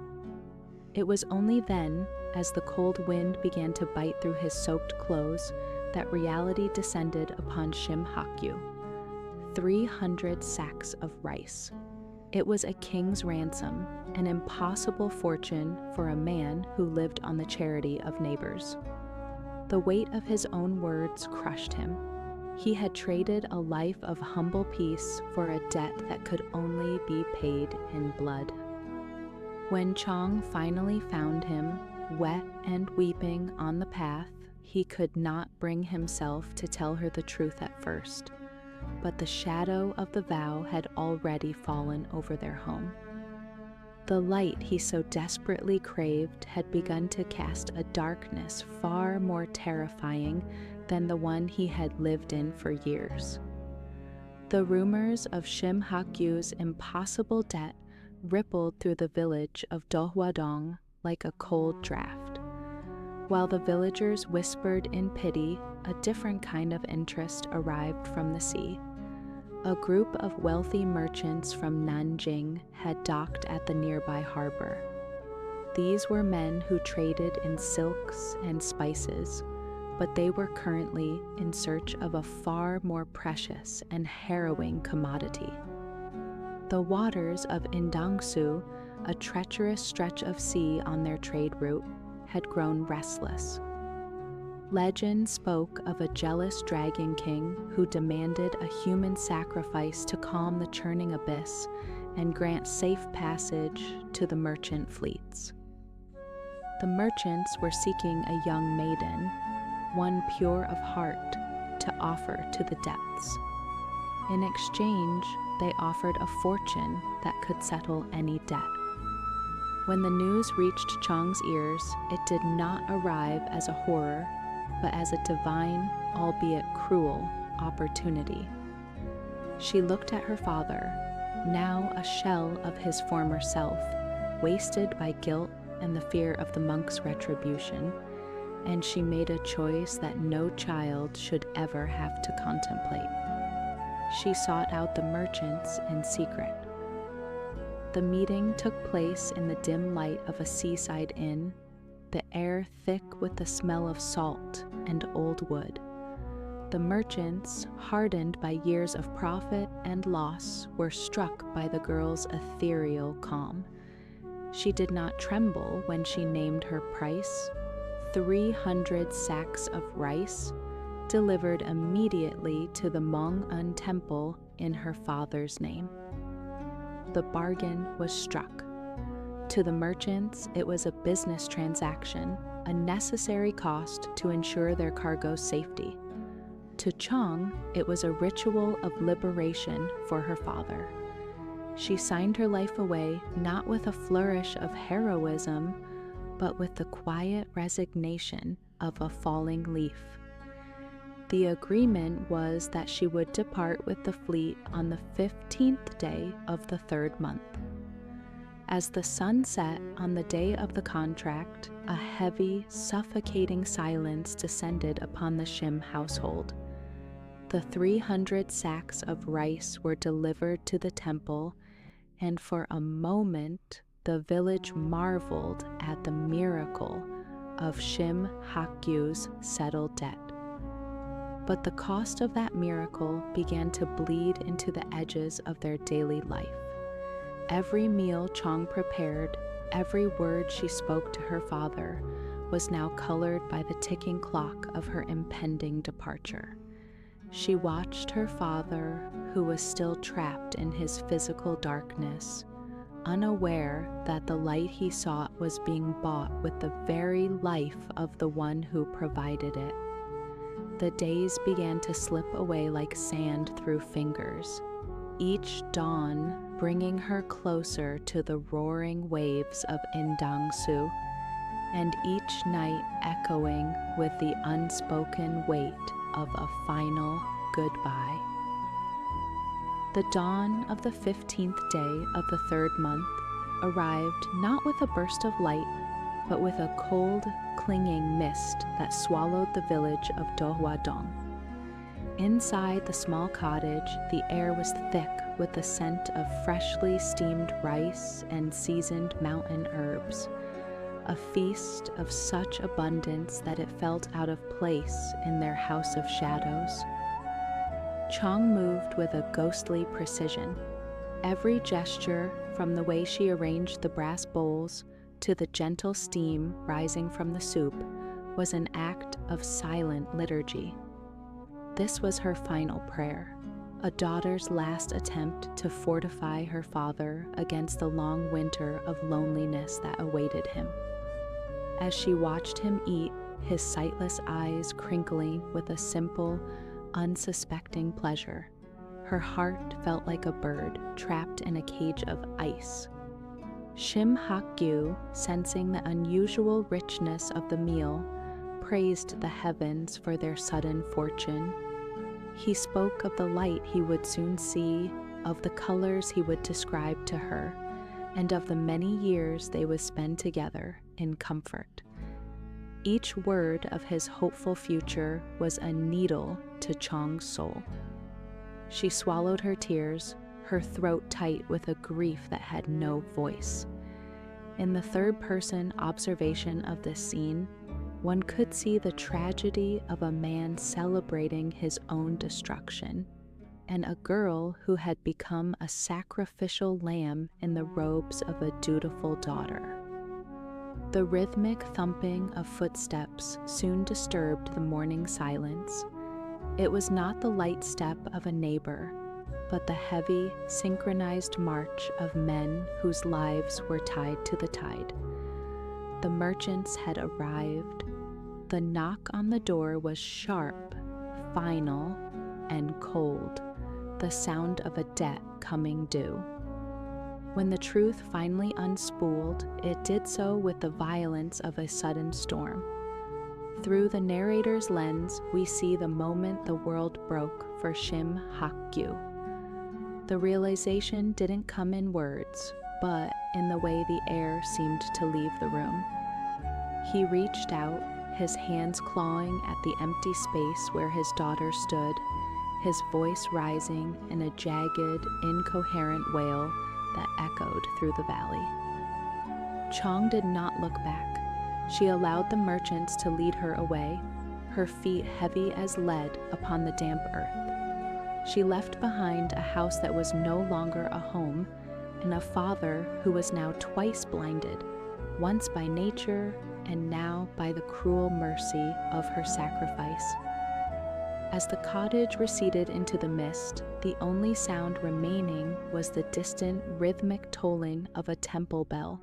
It was only then, as the cold wind began to bite through his soaked clothes, that reality descended upon Shim 300 sacks of rice. It was a king's ransom, an impossible fortune for a man who lived on the charity of neighbors. The weight of his own words crushed him. He had traded a life of humble peace for a debt that could only be paid in blood. When Cheong finally found him, wet and weeping on the path, he could not bring himself to tell her the truth at first, but the shadow of the vow had already fallen over their home. The light he so desperately craved had begun to cast a darkness far more terrifying than the one he had lived in for years. The rumors of Shim Hakyu's impossible debt rippled through the village of Dohwadong like a cold draft. While the villagers whispered in pity, a different kind of interest arrived from the sea. A group of wealthy merchants from Nanjing had docked at the nearby harbor. These were men who traded in silks and spices, but they were currently in search of a far more precious and harrowing commodity. The waters of Indangsu, a treacherous stretch of sea on their trade route, had grown restless. Legend spoke of a jealous dragon king who demanded a human sacrifice to calm the churning abyss and grant safe passage to the merchant fleets. The merchants were seeking a young maiden, one pure of heart, to offer to the depths. In exchange, they offered a fortune that could settle any debt. When the news reached Cheong's ears, it did not arrive as a horror, but as a divine, albeit cruel, opportunity. She looked at her father, now a shell of his former self, wasted by guilt and the fear of the monk's retribution, and she made a choice that no child should ever have to contemplate. She sought out the merchants in secret. The meeting took place in the dim light of a seaside inn, the air thick with the smell of salt and old wood. The merchants, hardened by years of profit and loss, were struck by the girl's ethereal calm. She did not tremble when she named her price: 300 sacks of rice, delivered immediately to the Mong-un temple in her father's name. The bargain was struck. To the merchants, it was a business transaction, a necessary cost to ensure their cargo's safety. To Cheong, it was a ritual of liberation for her father. She signed her life away not with a flourish of heroism, but with the quiet resignation of a falling leaf. The agreement was that she would depart with the fleet on the 15th day of the 3rd month. As the sun set on the day of the contract, a heavy, suffocating silence descended upon the Shim household. The 300 sacks of rice were delivered to the temple, and for a moment the village marveled at the miracle of Shim Hakyu's settled debt. But the cost of that miracle began to bleed into the edges of their daily life. Every meal Cheong prepared, every word she spoke to her father, was now colored by the ticking clock of her impending departure. She watched her father, who was still trapped in his physical darkness, unaware that the light he sought was being bought with the very life of the one who provided it. The days began to slip away like sand through fingers, each dawn bringing her closer to the roaring waves of Indangsu, and each night echoing with the unspoken weight of a final goodbye. The dawn of the 15th day of the 3rd month arrived not with a burst of light, but with a cold, clinging mist that swallowed the village of Dohwadong. Inside the small cottage, the air was thick with the scent of freshly steamed rice and seasoned mountain herbs, a feast of such abundance that it felt out of place in their house of shadows. Cheong moved with a ghostly precision. Every gesture, from the way she arranged the brass bowls to the gentle steam rising from the soup, was an act of silent liturgy. This was her final prayer, a daughter's last attempt to fortify her father against the long winter of loneliness that awaited him. As she watched him eat, his sightless eyes crinkling with a simple, unsuspecting pleasure. Her heart felt like a bird trapped in a cage of ice. Shim Hak-gyu, sensing the unusual richness of the meal, praised the heavens for their sudden fortune. He spoke of the light he would soon see, of the colors he would describe to her, and of the many years they would spend together in comfort. Each word of his hopeful future was a needle to Cheong's soul. She swallowed her tears, her throat tight with a grief that had no voice. In the third-person observation of this scene, one could see the tragedy of a man celebrating his own destruction, and a girl who had become a sacrificial lamb in the robes of a dutiful daughter. The rhythmic thumping of footsteps soon disturbed the morning silence. It was not the light step of a neighbor, but the heavy, synchronized march of men whose lives were tied to the tide. The merchants had arrived. The knock on the door was sharp, final, and cold, the sound of a debt coming due. When the truth finally unspooled, it did so with the violence of a sudden storm. Through the narrator's lens, we see the moment the world broke for Shim Hak-gyu. The realization didn't come in words, but in the way the air seemed to leave the room. He reached out, his hands clawing at the empty space where his daughter stood, his voice rising in a jagged, incoherent wail that echoed through the valley. Cheong did not look back. She allowed the merchants to lead her away, her feet heavy as lead upon the damp earth. She left behind a house that was no longer a home, and a father who was now twice blinded, once by nature and now by the cruel mercy of her sacrifice. As the cottage receded into the mist, the only sound remaining was the distant rhythmic tolling of a temple bell,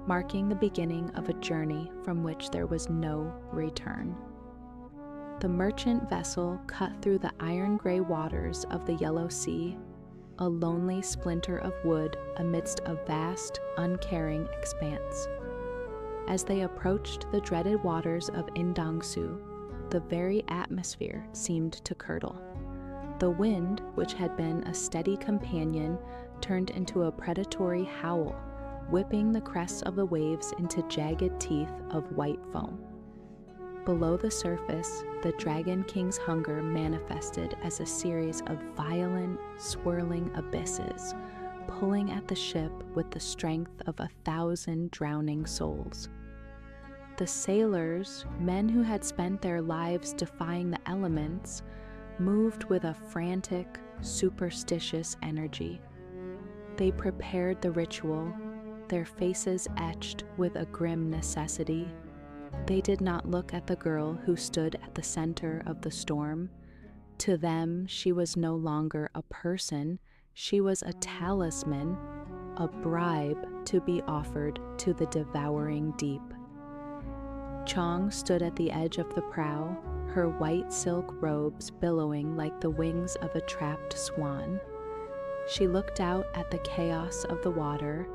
marking the beginning of a journey from which there was no return. The merchant vessel cut through the iron-gray waters of the Yellow Sea, a lonely splinter of wood amidst a vast, uncaring expanse. As they approached the dreaded waters of Indangsu, the very atmosphere seemed to curdle. The wind, which had been a steady companion, turned into a predatory howl, whipping the crests of the waves into jagged teeth of white foam. Below the surface, the Dragon King's hunger manifested as a series of violent, swirling abysses, pulling at the ship with the strength of 1,000 drowning souls. The sailors, men who had spent their lives defying the elements, moved with a frantic, superstitious energy. They prepared the ritual, their faces etched with a grim necessity. They did not look at the girl who stood at the center of the storm. To them, she was no longer a person, she was a talisman, a bribe to be offered to the devouring deep. Cheong stood at the edge of the prow, her white silk robes billowing like the wings of a trapped swan. She looked out at the chaos of the water,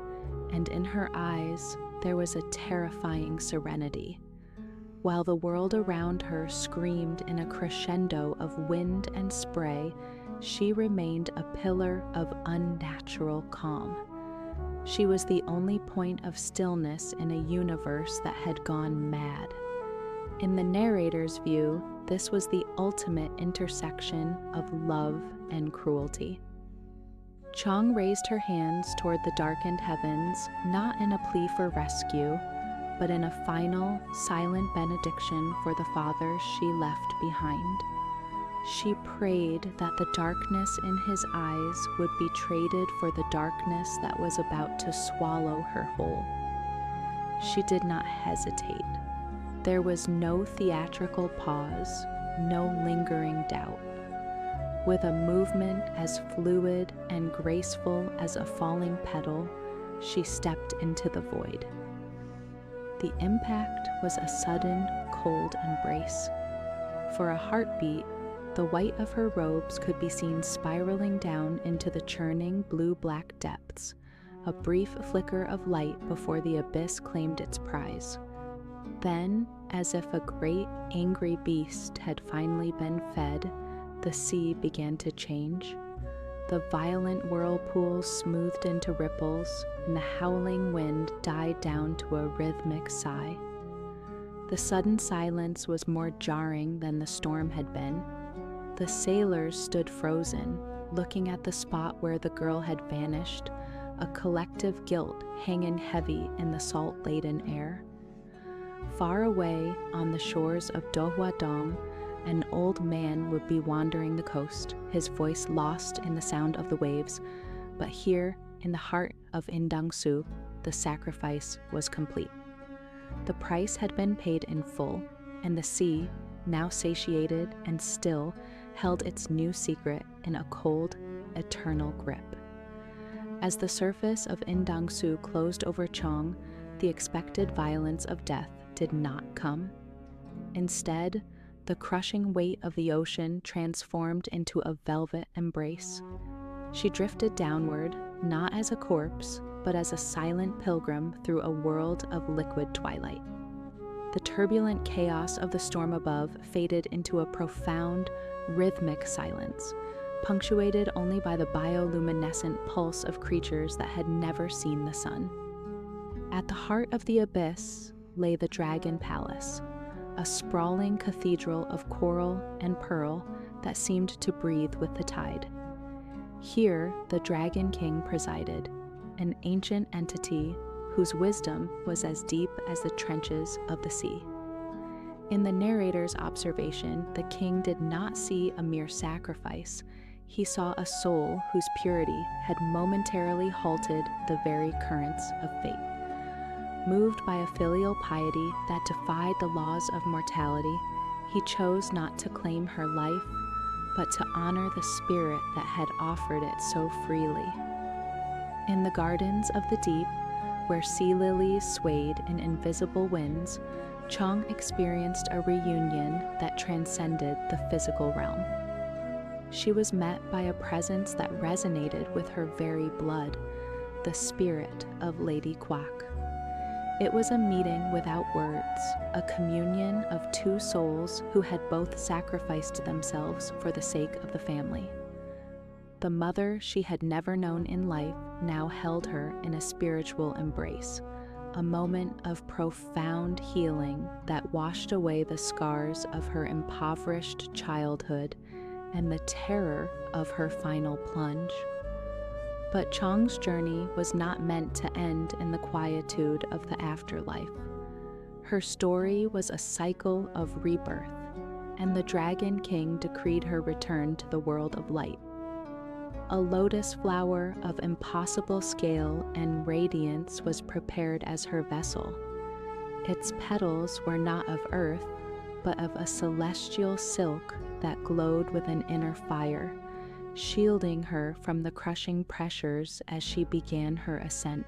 and in her eyes there was a terrifying serenity. While the world around her screamed in a crescendo of wind and spray, she remained a pillar of unnatural calm. She was the only point of stillness in a universe that had gone mad. In the narrator's view, this was the ultimate intersection of love and cruelty. Cheong raised her hands toward the darkened heavens, not in a plea for rescue, but in a final, silent benediction for the father she left behind. She prayed that the darkness in his eyes would be traded for the darkness that was about to swallow her whole. She did not hesitate. There was no theatrical pause, no lingering doubt. With a movement as fluid and graceful as a falling petal, she stepped into the void. The impact was a sudden, cold embrace. For a heartbeat, the white of her robes could be seen spiraling down into the churning blue-black depths, a brief flicker of light before the abyss claimed its prize. Then, as if a great, angry beast had finally been fed, the sea began to change. The violent whirlpools smoothed into ripples, and the howling wind died down to a rhythmic sigh. The sudden silence was more jarring than the storm had been. The sailors stood frozen, looking at the spot where the girl had vanished, a collective guilt hanging heavy in the salt-laden air. Far away on the shores of Do Hua Dong, an old man would be wandering the coast, his voice lost in the sound of the waves, but here, in the heart of Indangsu, the sacrifice was complete. The price had been paid in full, and the sea, now satiated and still, held its new secret in a cold, eternal grip. As the surface of Indangsu closed over Cheong, the expected violence of death did not come. Instead, the crushing weight of the ocean transformed into a velvet embrace. She drifted downward, not as a corpse, but as a silent pilgrim through a world of liquid twilight. The turbulent chaos of the storm above faded into a profound, rhythmic silence, punctuated only by the bioluminescent pulse of creatures that had never seen the sun. At the heart of the abyss lay the Dragon Palace, a sprawling cathedral of coral and pearl that seemed to breathe with the tide. Here, the Dragon King presided, an ancient entity whose wisdom was as deep as the trenches of the sea. In the narrator's observation, the king did not see a mere sacrifice. He saw a soul whose purity had momentarily halted the very currents of fate. Moved by a filial piety that defied the laws of mortality, he chose not to claim her life, but to honor the spirit that had offered it so freely. In the gardens of the deep, where sea lilies swayed in invisible winds, Cheong experienced a reunion that transcended the physical realm. She was met by a presence that resonated with her very blood, the spirit of Lady Quack. It was a meeting without words, a communion of two souls who had both sacrificed themselves for the sake of the family. The mother she had never known in life now held her in a spiritual embrace, a moment of profound healing that washed away the scars of her impoverished childhood and the terror of her final plunge. But Cheong's journey was not meant to end in the quietude of the afterlife. Her story was a cycle of rebirth, and the Dragon King decreed her return to the world of light. A lotus flower of impossible scale and radiance was prepared as her vessel. Its petals were not of earth, but of a celestial silk that glowed with an inner fire, shielding her from the crushing pressures as she began her ascent.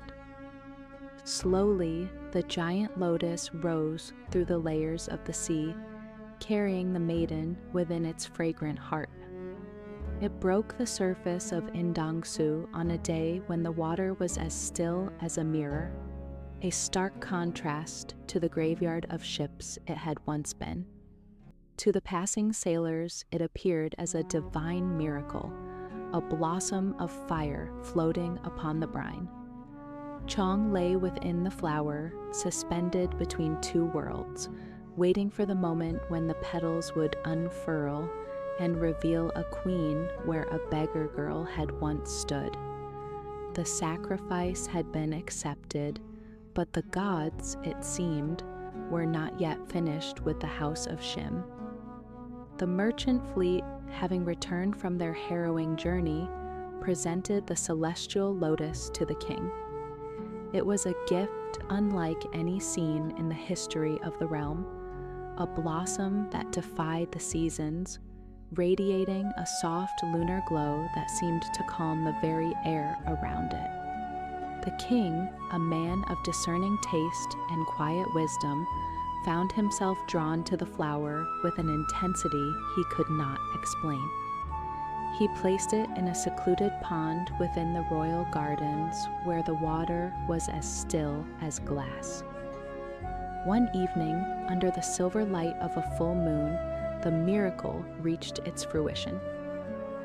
Slowly, the giant lotus rose through the layers of the sea, carrying the maiden within its fragrant heart. It broke the surface of Indangsu on a day when the water was as still as a mirror, a stark contrast to the graveyard of ships it had once been. To the passing sailors, it appeared as a divine miracle, a blossom of fire floating upon the brine. Cheong lay within the flower, suspended between two worlds, waiting for the moment when the petals would unfurl and reveal a queen where a beggar girl had once stood. The sacrifice had been accepted, but the gods, it seemed, were not yet finished with the house of Shim. The merchant fleet, having returned from their harrowing journey, presented the celestial lotus to the king. It was a gift unlike any seen in the history of the realm, a blossom that defied the seasons, radiating a soft lunar glow that seemed to calm the very air around it. The king, a man of discerning taste and quiet wisdom, found himself drawn to the flower with an intensity he could not explain. He placed it in a secluded pond within the royal gardens where the water was as still as glass. One evening, under the silver light of a full moon, the miracle reached its fruition.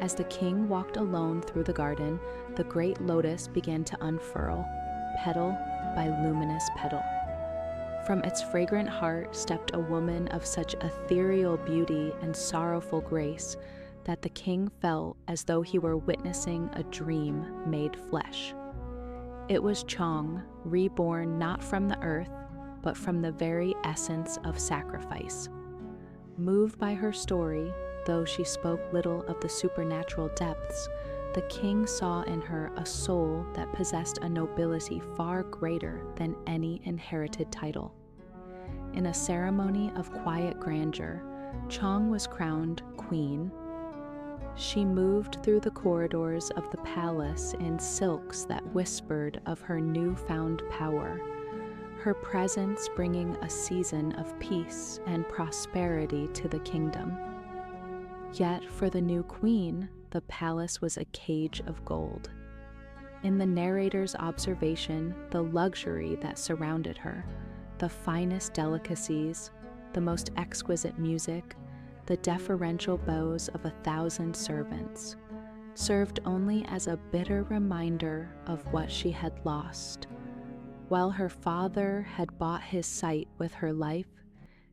As the king walked alone through the garden, the great lotus began to unfurl, petal by luminous petal. From its fragrant heart stepped a woman of such ethereal beauty and sorrowful grace that the king felt as though he were witnessing a dream made flesh. It was Cheong, reborn not from the earth, but from the very essence of sacrifice. Moved by her story, though she spoke little of the supernatural depths, the king saw in her a soul that possessed a nobility far greater than any inherited title. In a ceremony of quiet grandeur, Cheong was crowned queen. She moved through the corridors of the palace in silks that whispered of her newfound power, her presence bringing a season of peace and prosperity to the kingdom. Yet for the new queen, the palace was a cage of gold. In the narrator's observation, the luxury that surrounded her, the finest delicacies, the most exquisite music, the deferential bows of 1,000 servants, served only as a bitter reminder of what she had lost. While her father had bought his sight with her life,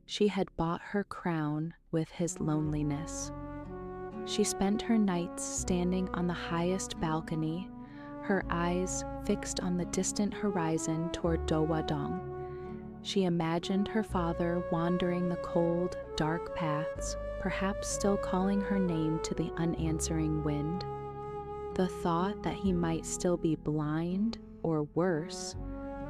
she had bought her crown with his loneliness. She spent her nights standing on the highest balcony, her eyes fixed on the distant horizon toward Dowadong. She imagined her father wandering the cold, dark paths, perhaps still calling her name to the unanswering wind. The thought that he might still be blind, or worse,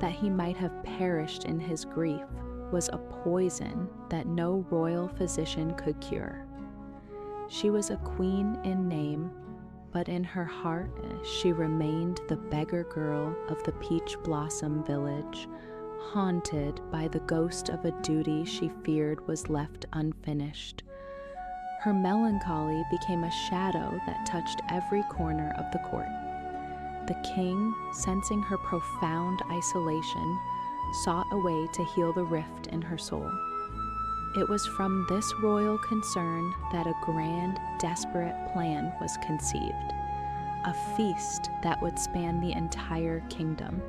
that he might have perished in his grief, was a poison that no royal physician could cure. She was a queen in name, but in her heart she remained the beggar girl of the peach blossom village, haunted by the ghost of a duty she feared was left unfinished. Her melancholy became a shadow that touched every corner of the court. The king, sensing her profound isolation, sought a way to heal the rift in her soul. It was from this royal concern that a grand, desperate plan was conceived. A feast that would span the entire kingdom.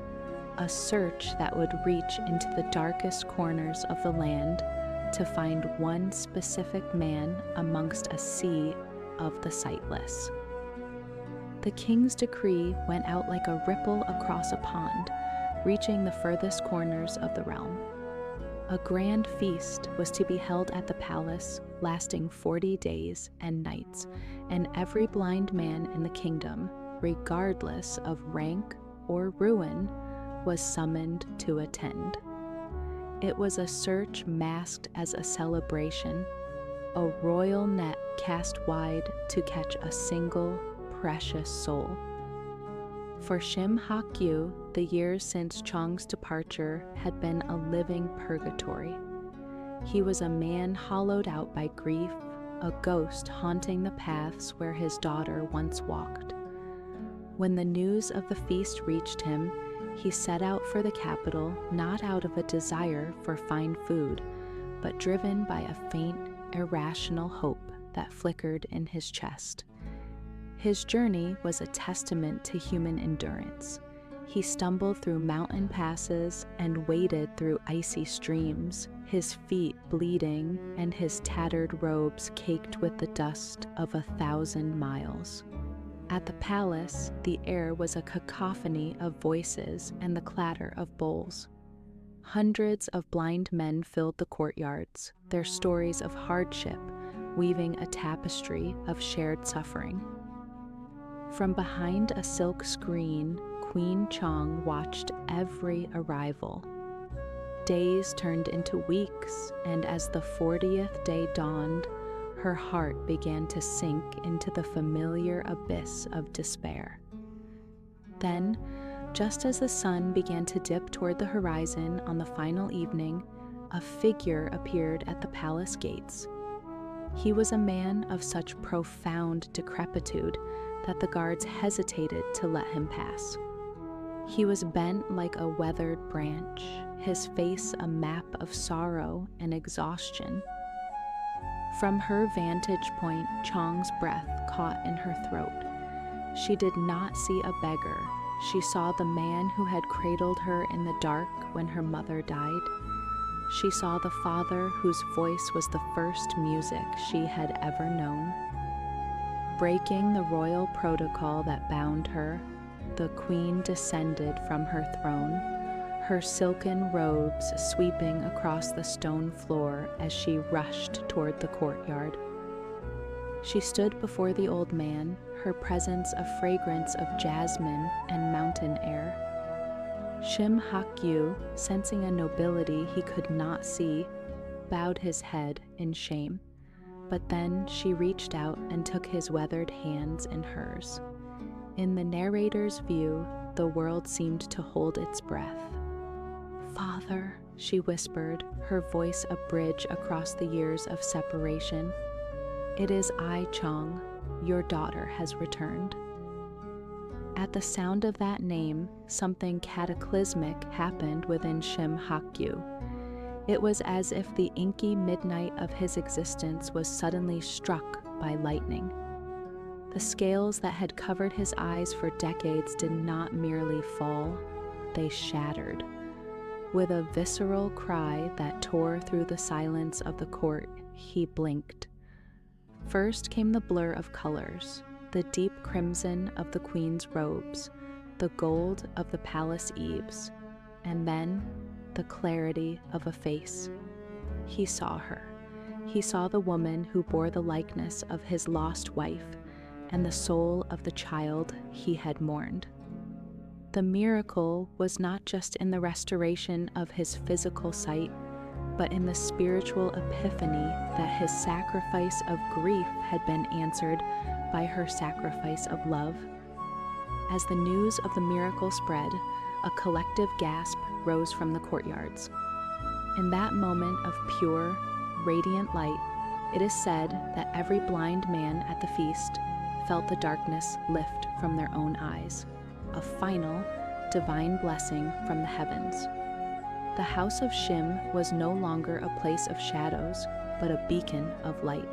A search that would reach into the darkest corners of the land to find one specific man amongst a sea of the sightless. The king's decree went out like a ripple across a pond, reaching the furthest corners of the realm. A grand feast was to be held at the palace, lasting 40 days and nights, and every blind man in the kingdom, regardless of rank or ruin, was summoned to attend. It was a search masked as a celebration, a royal net cast wide to catch a single precious soul. For Shim Hakyu, the years since Cheong's departure had been a living purgatory. He was a man hollowed out by grief, a ghost haunting the paths where his daughter once walked. When the news of the feast reached him, he set out for the capital not out of a desire for fine food, but driven by a faint, irrational hope that flickered in his chest. His journey was a testament to human endurance. He stumbled through mountain passes and waded through icy streams, his feet bleeding and his tattered robes caked with the dust of 1,000 miles. At the palace, the air was a cacophony of voices and the clatter of bowls. Hundreds of blind men filled the courtyards, their stories of hardship weaving a tapestry of shared suffering. From behind a silk screen, Queen Cheong watched every arrival. Days turned into weeks, and as the 40th day dawned, her heart began to sink into the familiar abyss of despair. Then, Just as the sun began to dip toward the horizon on the final evening, a figure appeared at the palace gates. He was a man of such profound decrepitude that the guards hesitated to let him pass. He was bent like a weathered branch, his face a map of sorrow and exhaustion. From her vantage point, Cheong's breath caught in her throat. She did not see a beggar. She saw the man who had cradled her in the dark when her mother died. She saw the father whose voice was the first music she had ever known. Breaking the royal protocol that bound her, the queen descended from her throne, her silken robes sweeping across the stone floor as she rushed toward the courtyard. She stood before the old man, her presence a fragrance of jasmine and mountain air. Shim Hakyu, sensing a nobility he could not see, bowed his head in shame. But then she reached out and took his weathered hands in hers. In the narrator's view, the world seemed to hold its breath. "Father," she whispered, her voice a bridge across the years of separation. "It is I, Cheong. Your daughter has returned." At the sound of that name, something cataclysmic happened within Shim Hakyu. It was as if the inky midnight of his existence was suddenly struck by lightning. The scales that had covered his eyes for decades did not merely fall, they shattered. With a visceral cry that tore through the silence of the court, he blinked. First came the blur of colors, the deep crimson of the queen's robes, the gold of the palace eaves, and then the clarity of a face. He saw her. He saw the woman who bore the likeness of his lost wife and the soul of the child he had mourned. The miracle was not just in the restoration of his physical sight, but in the spiritual epiphany that his sacrifice of grief had been answered by her sacrifice of love. As the news of the miracle spread, a collective gasp rose from the courtyards. In that moment of pure, radiant light, it is said that every blind man at the feast felt the darkness lift from their own eyes, a final, divine blessing from the heavens. The house of Shim was no longer a place of shadows, but a beacon of light.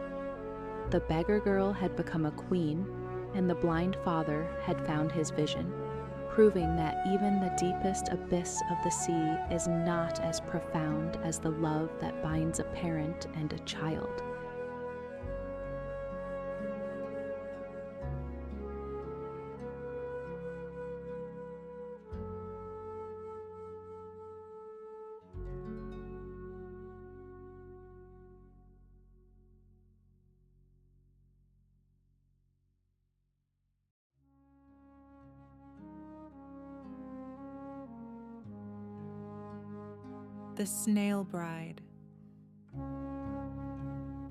The beggar girl had become a queen, and the blind father had found his vision, proving that even the deepest abyss of the sea is not as profound as the love that binds a parent and a child. The Snail Bride.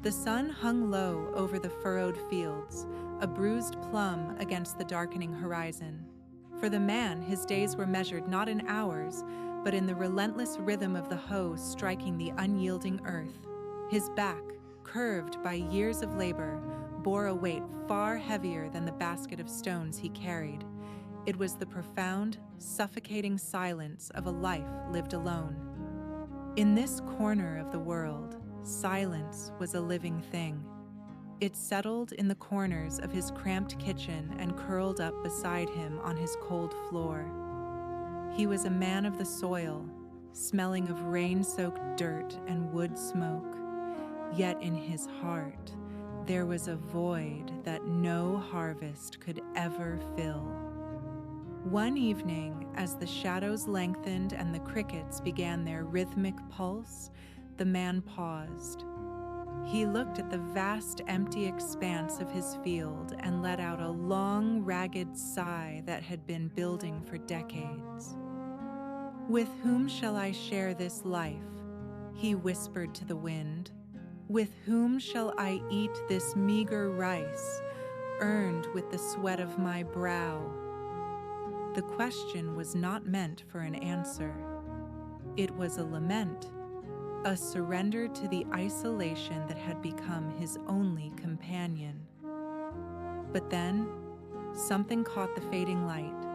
The sun hung low over the furrowed fields, a bruised plum against the darkening horizon. For the man, his days were measured not in hours, but in the relentless rhythm of the hoe striking the unyielding earth. His back, curved by years of labor, bore a weight far heavier than the basket of stones he carried. It was the profound, suffocating silence of a life lived alone. In this corner of the world, silence was a living thing. It settled in the corners of his cramped kitchen and curled up beside him on his cold floor. He was a man of the soil, smelling of rain-soaked dirt and wood smoke. Yet in his heart, there was a void that no harvest could ever fill. One evening, as the shadows lengthened and the crickets began their rhythmic pulse, the man paused. He looked at the vast, empty expanse of his field and let out a long, ragged sigh that had been building for decades. "With whom shall I share this life?" he whispered to the wind. "With whom shall I eat this meager rice, earned with the sweat of my brow?" the question was not meant for an answer. It was a lament, a surrender to the isolation that had become his only companion. But then, something caught the fading light.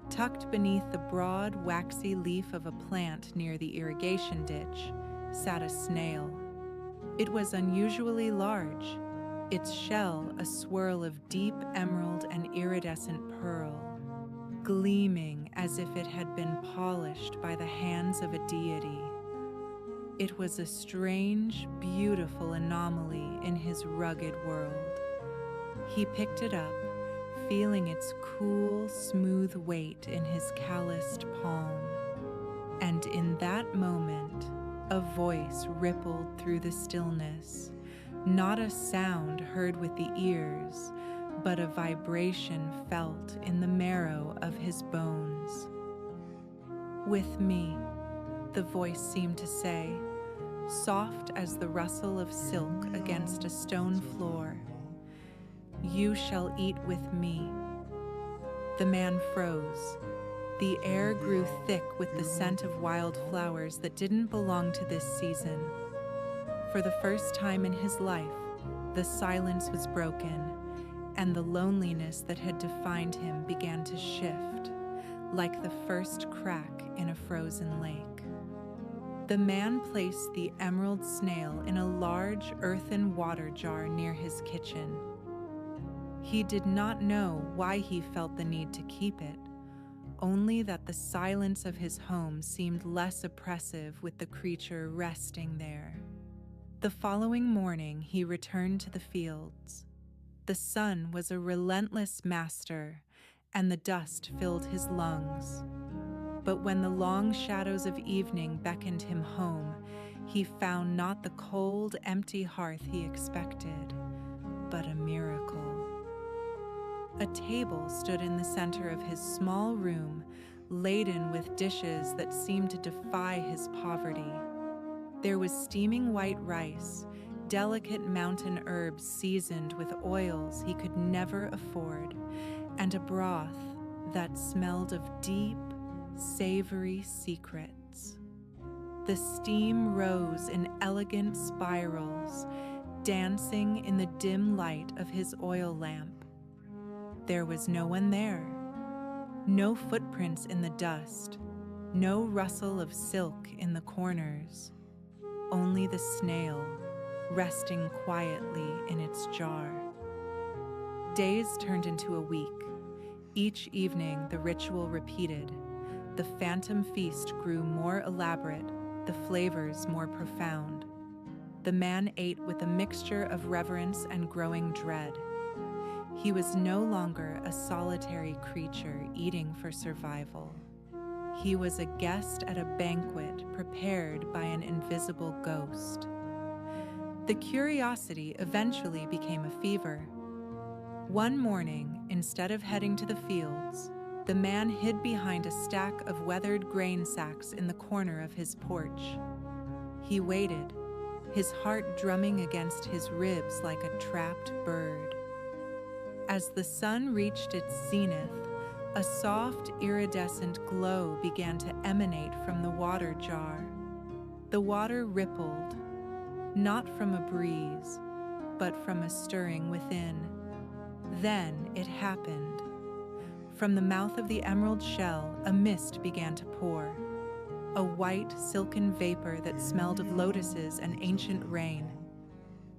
Tucked beneath the broad, waxy leaf of a plant near the irrigation ditch sat a snail. It was unusually large, its shell a swirl of deep emerald and iridescent pearl, gleaming as if it had been polished by the hands of a deity. It was a strange, beautiful anomaly in his rugged world. He picked it up, feeling its cool, smooth weight in his calloused palm. And in that moment, a voice rippled through the stillness, not a sound heard with the ears, but a vibration felt in the marrow of his bones. "With me," the voice seemed to say, soft as the rustle of silk against a stone floor. "You shall eat with me." The man froze. The air grew thick with the scent of wildflowers that didn't belong to this season. For the first time in his life, the silence was broken, and the loneliness that had defined him began to shift, like the first crack in a frozen lake. The man placed the emerald snail in a large earthen water jar near his kitchen. He did not know why he felt the need to keep it, only that the silence of his home seemed less oppressive with the creature resting there. The following morning, he returned to the fields. The sun was a relentless master, and the dust filled his lungs. But when the long shadows of evening beckoned him home, he found not the cold, empty hearth he expected, but a miracle. A table stood in the center of his small room, laden with dishes that seemed to defy his poverty. There was steaming white rice, delicate mountain herbs seasoned with oils he could never afford, and a broth that smelled of deep, savory secrets. The steam rose in elegant spirals, dancing in the dim light of his oil lamp. There was no one there. No footprints in the dust, no rustle of silk in the corners, only the snail resting quietly in its jar. Days turned into a week. Each evening the ritual repeated. The phantom feast grew more elaborate, the flavors more profound. The man ate with a mixture of reverence and growing dread. He was no longer a solitary creature eating for survival. He was a guest at a banquet prepared by an invisible ghost. The curiosity eventually became a fever. One morning, instead of heading to the fields, the man hid behind a stack of weathered grain sacks in the corner of his porch. He waited, his heart drumming against his ribs like a trapped bird. As the sun reached its zenith, a soft, iridescent glow began to emanate from the water jar. The water rippled, not from a breeze, but from a stirring within. Then it happened. From the mouth of the emerald shell, a mist began to pour, a white, silken vapor that smelled of lotuses and ancient rain.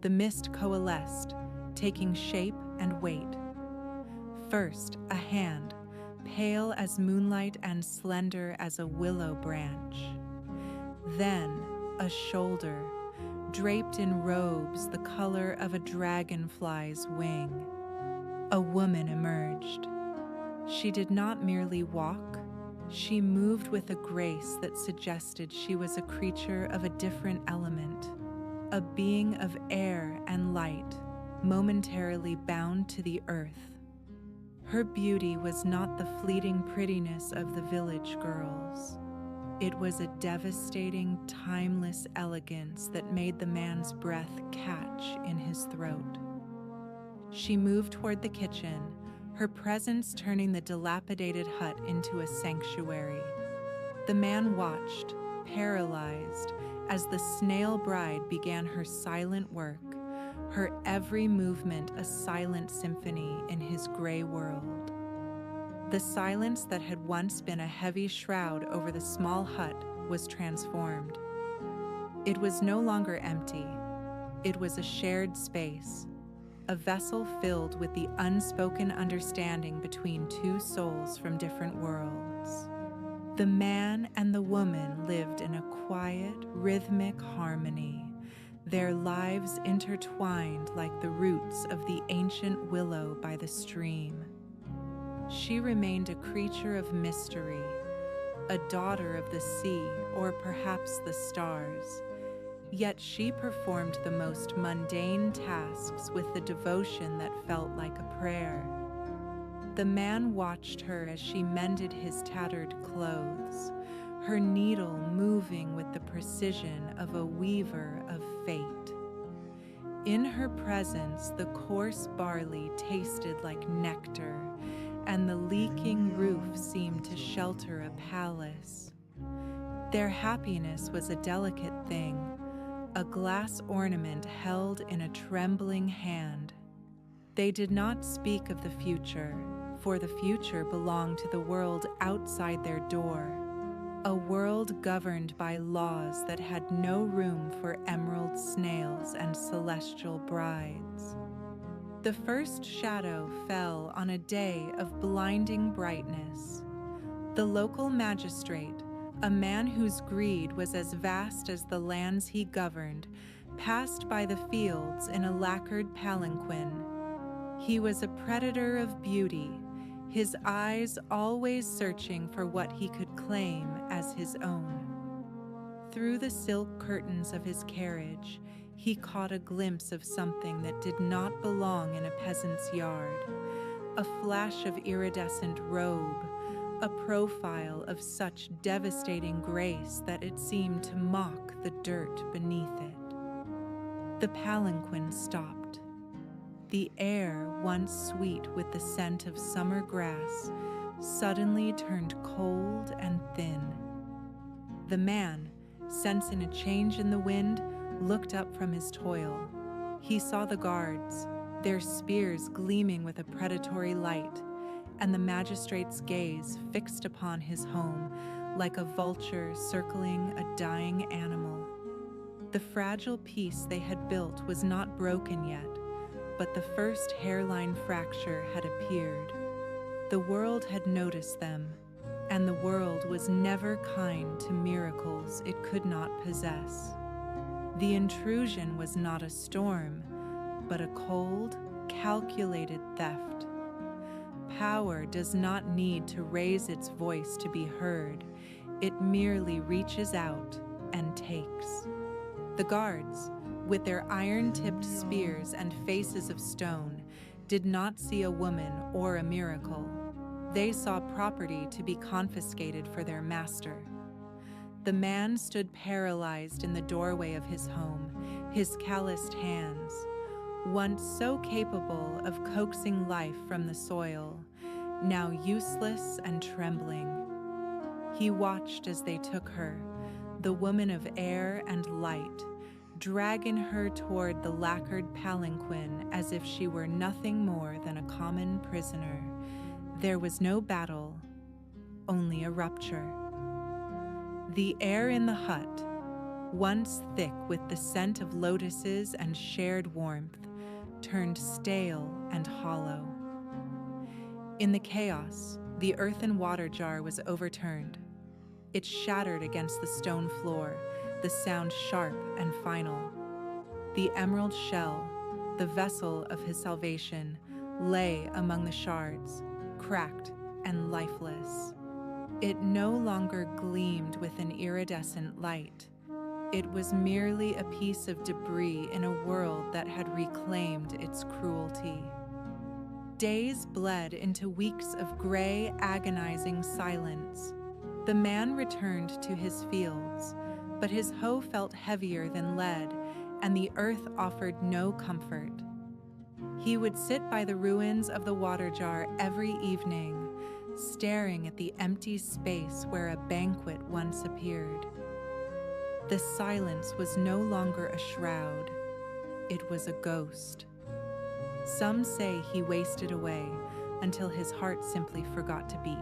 The mist coalesced, taking shape and weight. First, a hand, pale as moonlight and slender as a willow branch. Then, a shoulder, draped in robes the color of a dragonfly's wing. A woman emerged. She did not merely walk, she moved with a grace that suggested she was a creature of a different element, a being of air and light, momentarily bound to the earth. Her beauty was not the fleeting prettiness of the village girls. It was a devastating, timeless elegance that made the man's breath catch in his throat. She moved toward the kitchen, her presence turning the dilapidated hut into a sanctuary. The man watched, paralyzed, as the Snail Bride began her silent work, her every movement a silent symphony in his gray world. The silence that had once been a heavy shroud over the small hut was transformed. It was no longer empty. It was a shared space, a vessel filled with the unspoken understanding between two souls from different worlds. The man and the woman lived in a quiet, rhythmic harmony, their lives intertwined like the roots of the ancient willow by the stream. She remained a creature of mystery, a daughter of the sea or perhaps the stars. Yet she performed the most mundane tasks with the devotion that felt like a prayer. The man watched her as she mended his tattered clothes, her needle moving with the precision of a weaver of fate. In her presence, the coarse barley tasted like nectar, and the leaking roof seemed to shelter a palace. Their happiness was a delicate thing, a glass ornament held in a trembling hand. They did not speak of the future, for the future belonged to the world outside their door, a world governed by laws that had no room for emerald snails and celestial brides. The first shadow fell on a day of blinding brightness. The local magistrate, a man whose greed was as vast as the lands he governed, passed by the fields in a lacquered palanquin. He was a predator of beauty, his eyes always searching for what he could claim as his own. Through the silk curtains of his carriage, he caught a glimpse of something that did not belong in a peasant's yard, a flash of iridescent robe, a profile of such devastating grace that it seemed to mock the dirt beneath it. The palanquin stopped. The air, once sweet with the scent of summer grass, suddenly turned cold and thin. The man, sensing a change in the wind, looked up from his toil. He saw the guards, their spears gleaming with a predatory light, and the magistrate's gaze fixed upon his home like a vulture circling a dying animal. The fragile peace they had built was not broken yet, but the first hairline fracture had appeared. The world had noticed them, and the world was never kind to miracles it could not possess. The intrusion was not a storm, but a cold, calculated theft. Power does not need to raise its voice to be heard. It merely reaches out and takes. The guards, with their iron-tipped spears and faces of stone, did not see a woman or a miracle. They saw property to be confiscated for their master. The man stood paralyzed in the doorway of his home, his calloused hands, once so capable of coaxing life from the soil, now useless and trembling. He watched as they took her, the woman of air and light, dragging her toward the lacquered palanquin as if she were nothing more than a common prisoner. There was no battle, only a rupture. The air in the hut, once thick with the scent of lotuses and shared warmth, turned stale and hollow. In the chaos, the earthen water jar was overturned. It shattered against the stone floor, the sound sharp and final. The emerald shell, the vessel of his salvation, lay among the shards, cracked and lifeless. It no longer gleamed with an iridescent light. It was merely a piece of debris in a world that had reclaimed its cruelty. Days bled into weeks of gray, agonizing silence. The man returned to his fields, but his hoe felt heavier than lead, and the earth offered no comfort. He would sit by the ruins of the water jar every evening, staring at the empty space where a banquet once appeared. The silence was no longer a shroud, it was a ghost. Some say he wasted away until his heart simply forgot to beat.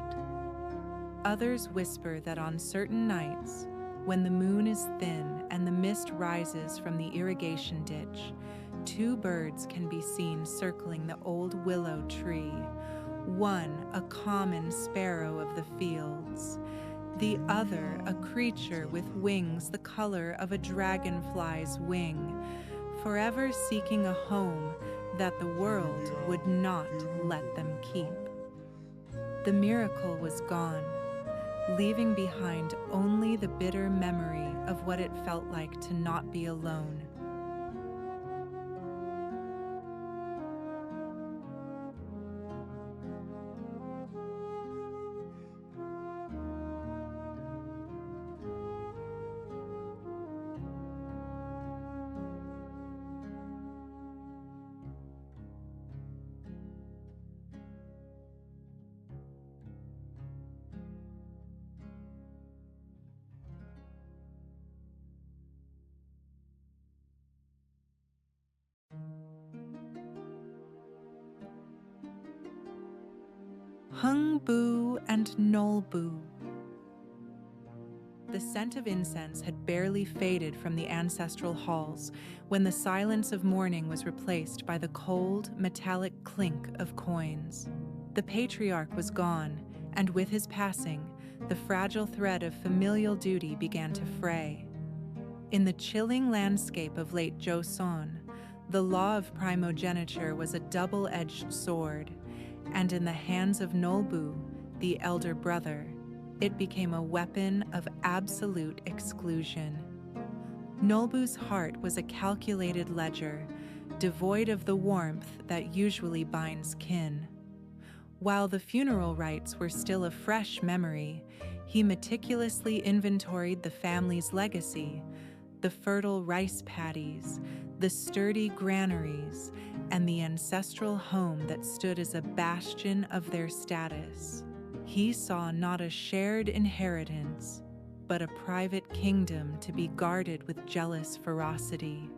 Others whisper that on certain nights, when the moon is thin and the mist rises from the irrigation ditch, two birds can be seen circling the old willow tree. One, a common sparrow of the fields. The other, a creature with wings the color of a dragonfly's wing, forever seeking a home that the world would not let them keep. The miracle was gone, leaving behind only the bitter memory of what it felt like to not be alone. Heungbu and Nolbu. The scent of incense had barely faded from the ancestral halls when the silence of morning was replaced by the cold, metallic clink of coins. The patriarch was gone, and with his passing, the fragile thread of familial duty began to fray. In the chilling landscape of late Joseon, the law of primogeniture was a double-edged sword, and in the hands of Nolbu, the elder brother, it became a weapon of absolute exclusion. Nolbu's heart was a calculated ledger, devoid of the warmth that usually binds kin. While the funeral rites were still a fresh memory, he meticulously inventoried the family's legacy, the fertile rice paddies, the sturdy granaries, and the ancestral home that stood as a bastion of their status. He saw not a shared inheritance, but a private kingdom to be guarded with jealous ferocity.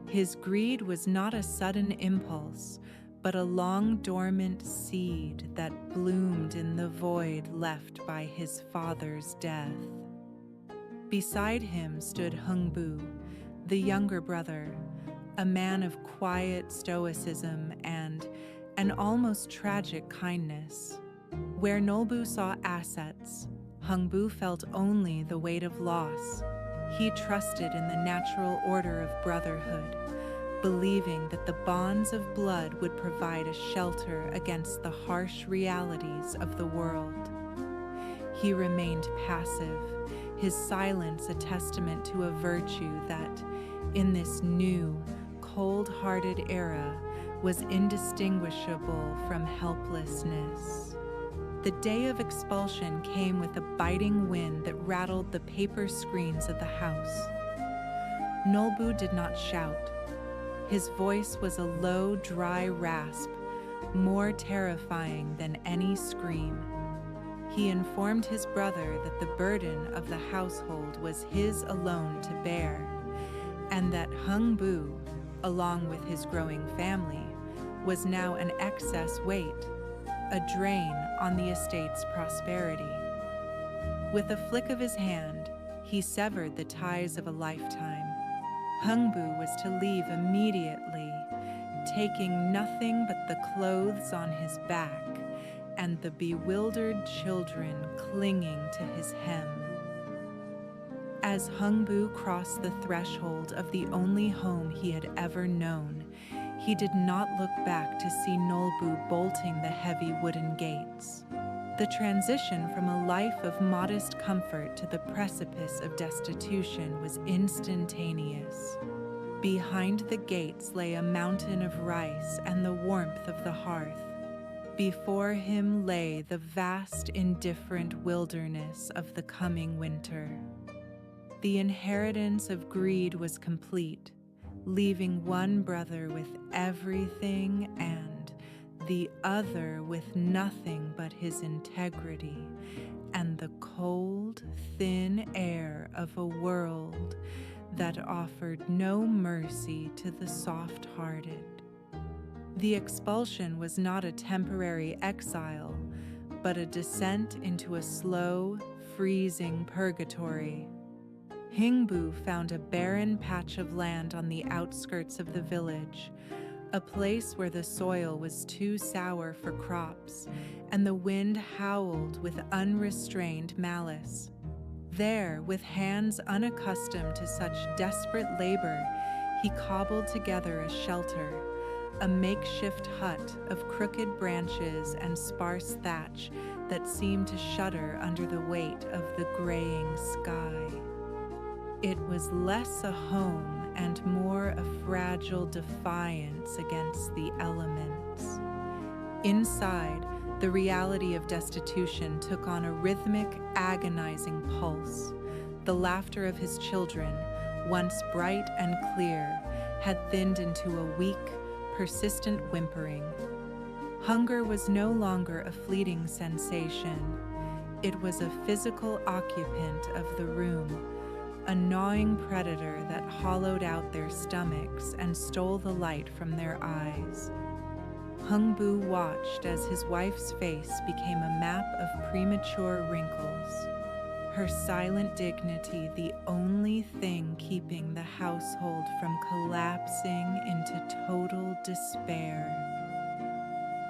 His greed was not a sudden impulse, but a long-dormant seed that bloomed in the void left by his father's death. Beside him stood Heungbu, the younger brother, a man of quiet stoicism and an almost tragic kindness. Where Nolbu saw assets, Heungbu felt only the weight of loss. He trusted in the natural order of brotherhood, believing that the bonds of blood would provide a shelter against the harsh realities of the world. He remained passive, his silence a testament to a virtue that, in this new, cold-hearted era, was indistinguishable from helplessness. The day of expulsion came with a biting wind that rattled the paper screens of the house. Nolbu did not shout. His voice was a low, dry rasp, more terrifying than any scream. He informed his brother that the burden of the household was his alone to bear, and that Heungbu, along with his growing family, was now an excess weight, a drain on the estate's prosperity. With a flick of his hand, he severed the ties of a lifetime. Heungbu was to leave immediately, taking nothing but the clothes on his back and the bewildered children clinging to his hem. As Heungbu crossed the threshold of the only home he had ever known, he did not look back to see Nolbu bolting the heavy wooden gates. The transition from a life of modest comfort to the precipice of destitution was instantaneous. Behind the gates lay a mountain of rice and the warmth of the hearth. Before him lay the vast, indifferent wilderness of the coming winter. The inheritance of greed was complete. leaving one brother with everything and the other with nothing but his integrity and the cold, thin air of a world that offered no mercy to the soft-hearted. The expulsion was not a temporary exile, but a descent into a slow, freezing purgatory. Heungbu found a barren patch of land on the outskirts of the village, a place where the soil was too sour for crops, and the wind howled with unrestrained malice. There, with hands unaccustomed to such desperate labor, he cobbled together a shelter, a makeshift hut of crooked branches and sparse thatch that seemed to shudder under the weight of the graying sky. It was less a home and more a fragile defiance against the elements. Inside, the reality of destitution took on a rhythmic, agonizing pulse. The laughter of his children, once bright and clear, had thinned into a weak, persistent whimpering. Hunger was no longer a fleeting sensation. It was a physical occupant of the room, a gnawing predator that hollowed out their stomachs and stole the light from their eyes. Heungbu watched as his wife's face became a map of premature wrinkles, her silent dignity the only thing keeping the household from collapsing into total despair.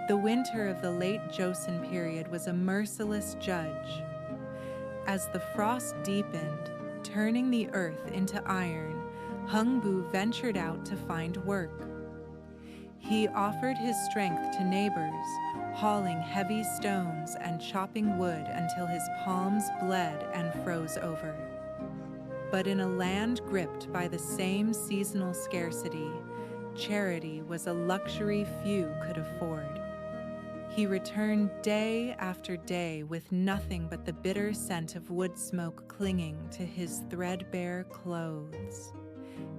The winter of the late Joseon period was a merciless judge. As the frost deepened, turning the earth into iron, Heungbu ventured out to find work. He offered his strength to neighbors, hauling heavy stones and chopping wood until his palms bled and froze over. But in a land gripped by the same seasonal scarcity, charity was a luxury few could afford. He returned day after day with nothing but the bitter scent of wood smoke clinging to his threadbare clothes.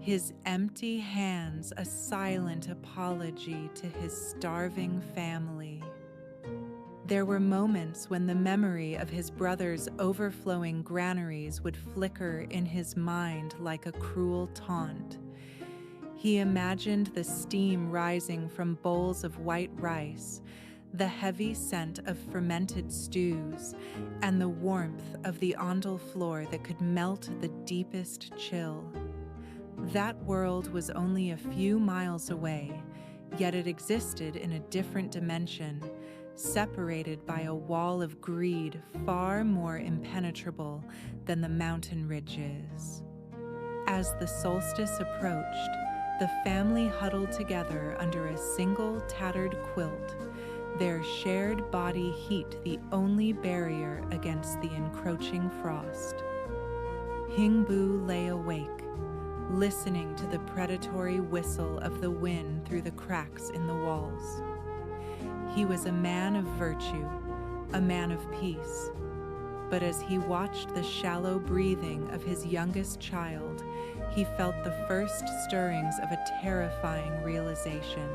His empty hands a silent apology to his starving family. There were moments when the memory of his brother's overflowing granaries would flicker in his mind like a cruel taunt. He imagined the steam rising from bowls of white rice, the heavy scent of fermented stews, and the warmth of the ondel floor that could melt the deepest chill. That world was only a few miles away, yet it existed in a different dimension, separated by a wall of greed far more impenetrable than the mountain ridges. As the solstice approached, the family huddled together under a single tattered quilt, their shared body heat the only barrier against the encroaching frost. Heungbu lay awake, listening to the predatory whistle of the wind through the cracks in the walls. He was a man of virtue, a man of peace. But as he watched the shallow breathing of his youngest child, he felt the first stirrings of a terrifying realization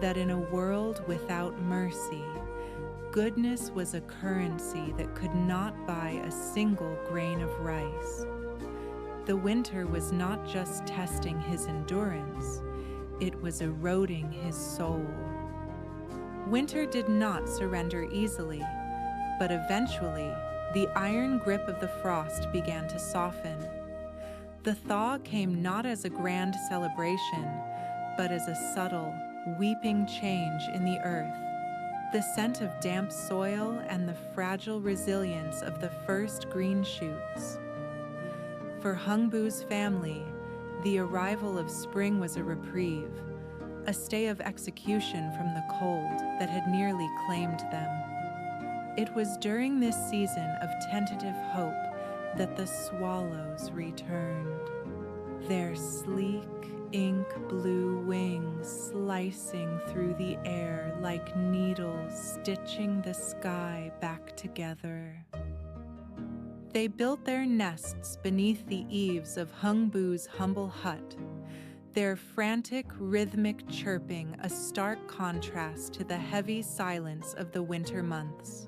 that in a world without mercy, goodness was a currency that could not buy a single grain of rice. The winter was not just testing his endurance, it was eroding his soul. Winter did not surrender easily, but eventually, the iron grip of the frost began to soften. The thaw came not as a grand celebration, but as a subtle, weeping change in the earth. The scent of damp soil and the fragile resilience of the first green shoots. For Heungbu's family, the arrival of spring was a reprieve, a stay of execution from the cold that had nearly claimed them. It was during this season of tentative hope that the swallows returned, their sleek, ink blue wings slicing through the air like needles stitching the sky back together. They built their nests beneath the eaves of Heungbu's humble hut, their frantic, rhythmic chirping a stark contrast to the heavy silence of the winter months.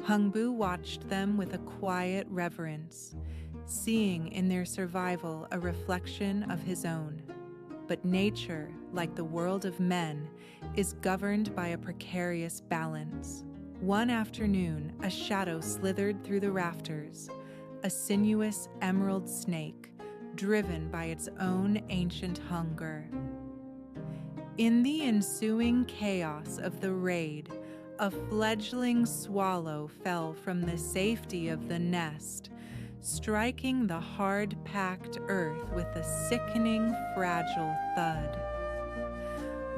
Heungbu watched them with a quiet reverence, seeing in their survival a reflection of his own. But nature, like the world of men, is governed by a precarious balance. One afternoon, a shadow slithered through the rafters, a sinuous emerald snake, driven by its own ancient hunger. In the ensuing chaos of the raid, a fledgling swallow fell from the safety of the nest, striking the hard-packed earth with a sickening, fragile thud.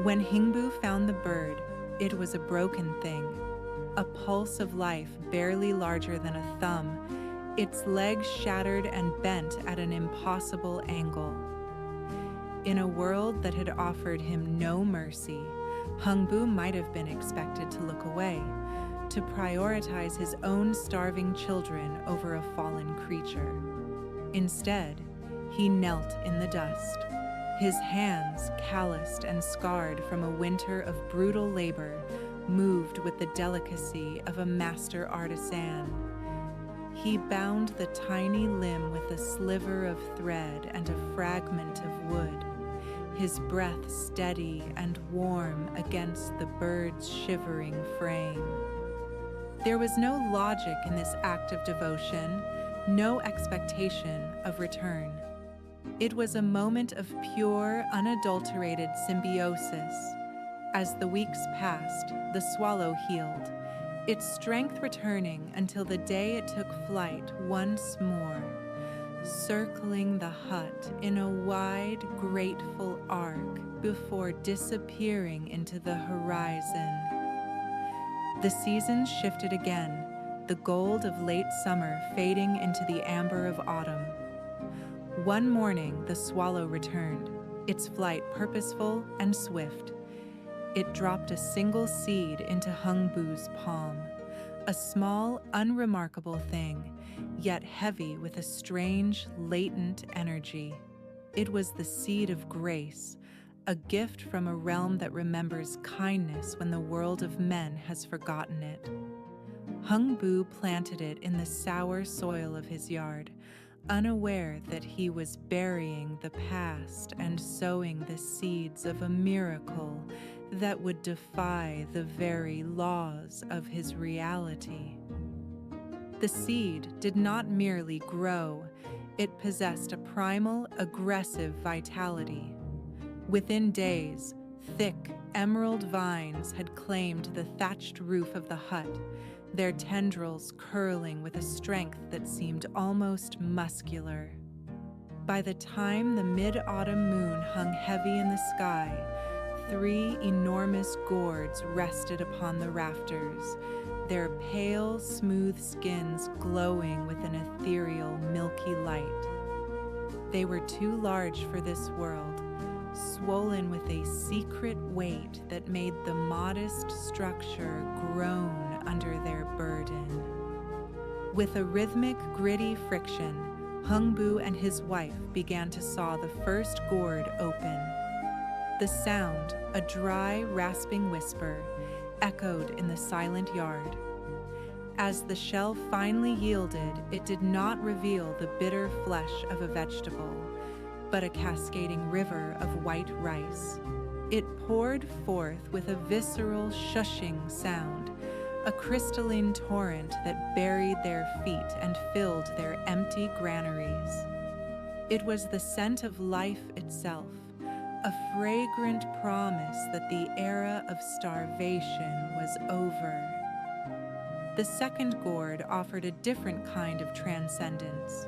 When Heungbu found the bird, it was a broken thing, a pulse of life barely larger than a thumb, its legs shattered and bent at an impossible angle. In a world that had offered him no mercy, Heungbu might have been expected to look away, to prioritize his own starving children over a fallen creature. Instead, he knelt in the dust, his hands calloused and scarred from a winter of brutal labor, moved with the delicacy of a master artisan. He bound the tiny limb with a sliver of thread and a fragment of wood, his breath steady and warm against the bird's shivering frame. There was no logic in this act of devotion, no expectation of return. It was a moment of pure, unadulterated symbiosis. As the weeks passed, the swallow healed, its strength returning until the day it took flight once more, circling the hut in a wide, grateful arc before disappearing into the horizon. The seasons shifted again, the gold of late summer fading into the amber of autumn. One morning, the swallow returned, its flight purposeful and swift. It dropped a single seed into Heungbu's palm, a small, unremarkable thing, yet heavy with a strange, latent energy. It was the seed of grace, a gift from a realm that remembers kindness when the world of men has forgotten it. Heungbu planted it in the sour soil of his yard, unaware that he was burying the past and sowing the seeds of a miracle that would defy the very laws of his reality. The seed did not merely grow, it possessed a primal, aggressive vitality. Within days, thick, emerald vines had claimed the thatched roof of the hut, their tendrils curling with a strength that seemed almost muscular. By the time the mid-autumn moon hung heavy in the sky, 3 enormous gourds rested upon the rafters, their pale, smooth skins glowing with an ethereal, milky light. They were too large for this world, swollen with a secret weight that made the modest structure groan under their burden. With a rhythmic, gritty friction, Heungbu and his wife began to saw the first gourd open. The sound, a dry, rasping whisper, echoed in the silent yard. As the shell finally yielded, it did not reveal the bitter flesh of a vegetable, but a cascading river of white rice. It poured forth with a visceral, shushing sound, a crystalline torrent that buried their feet and filled their empty granaries. It was the scent of life itself, a fragrant promise that the era of starvation was over. The second gourd offered a different kind of transcendence.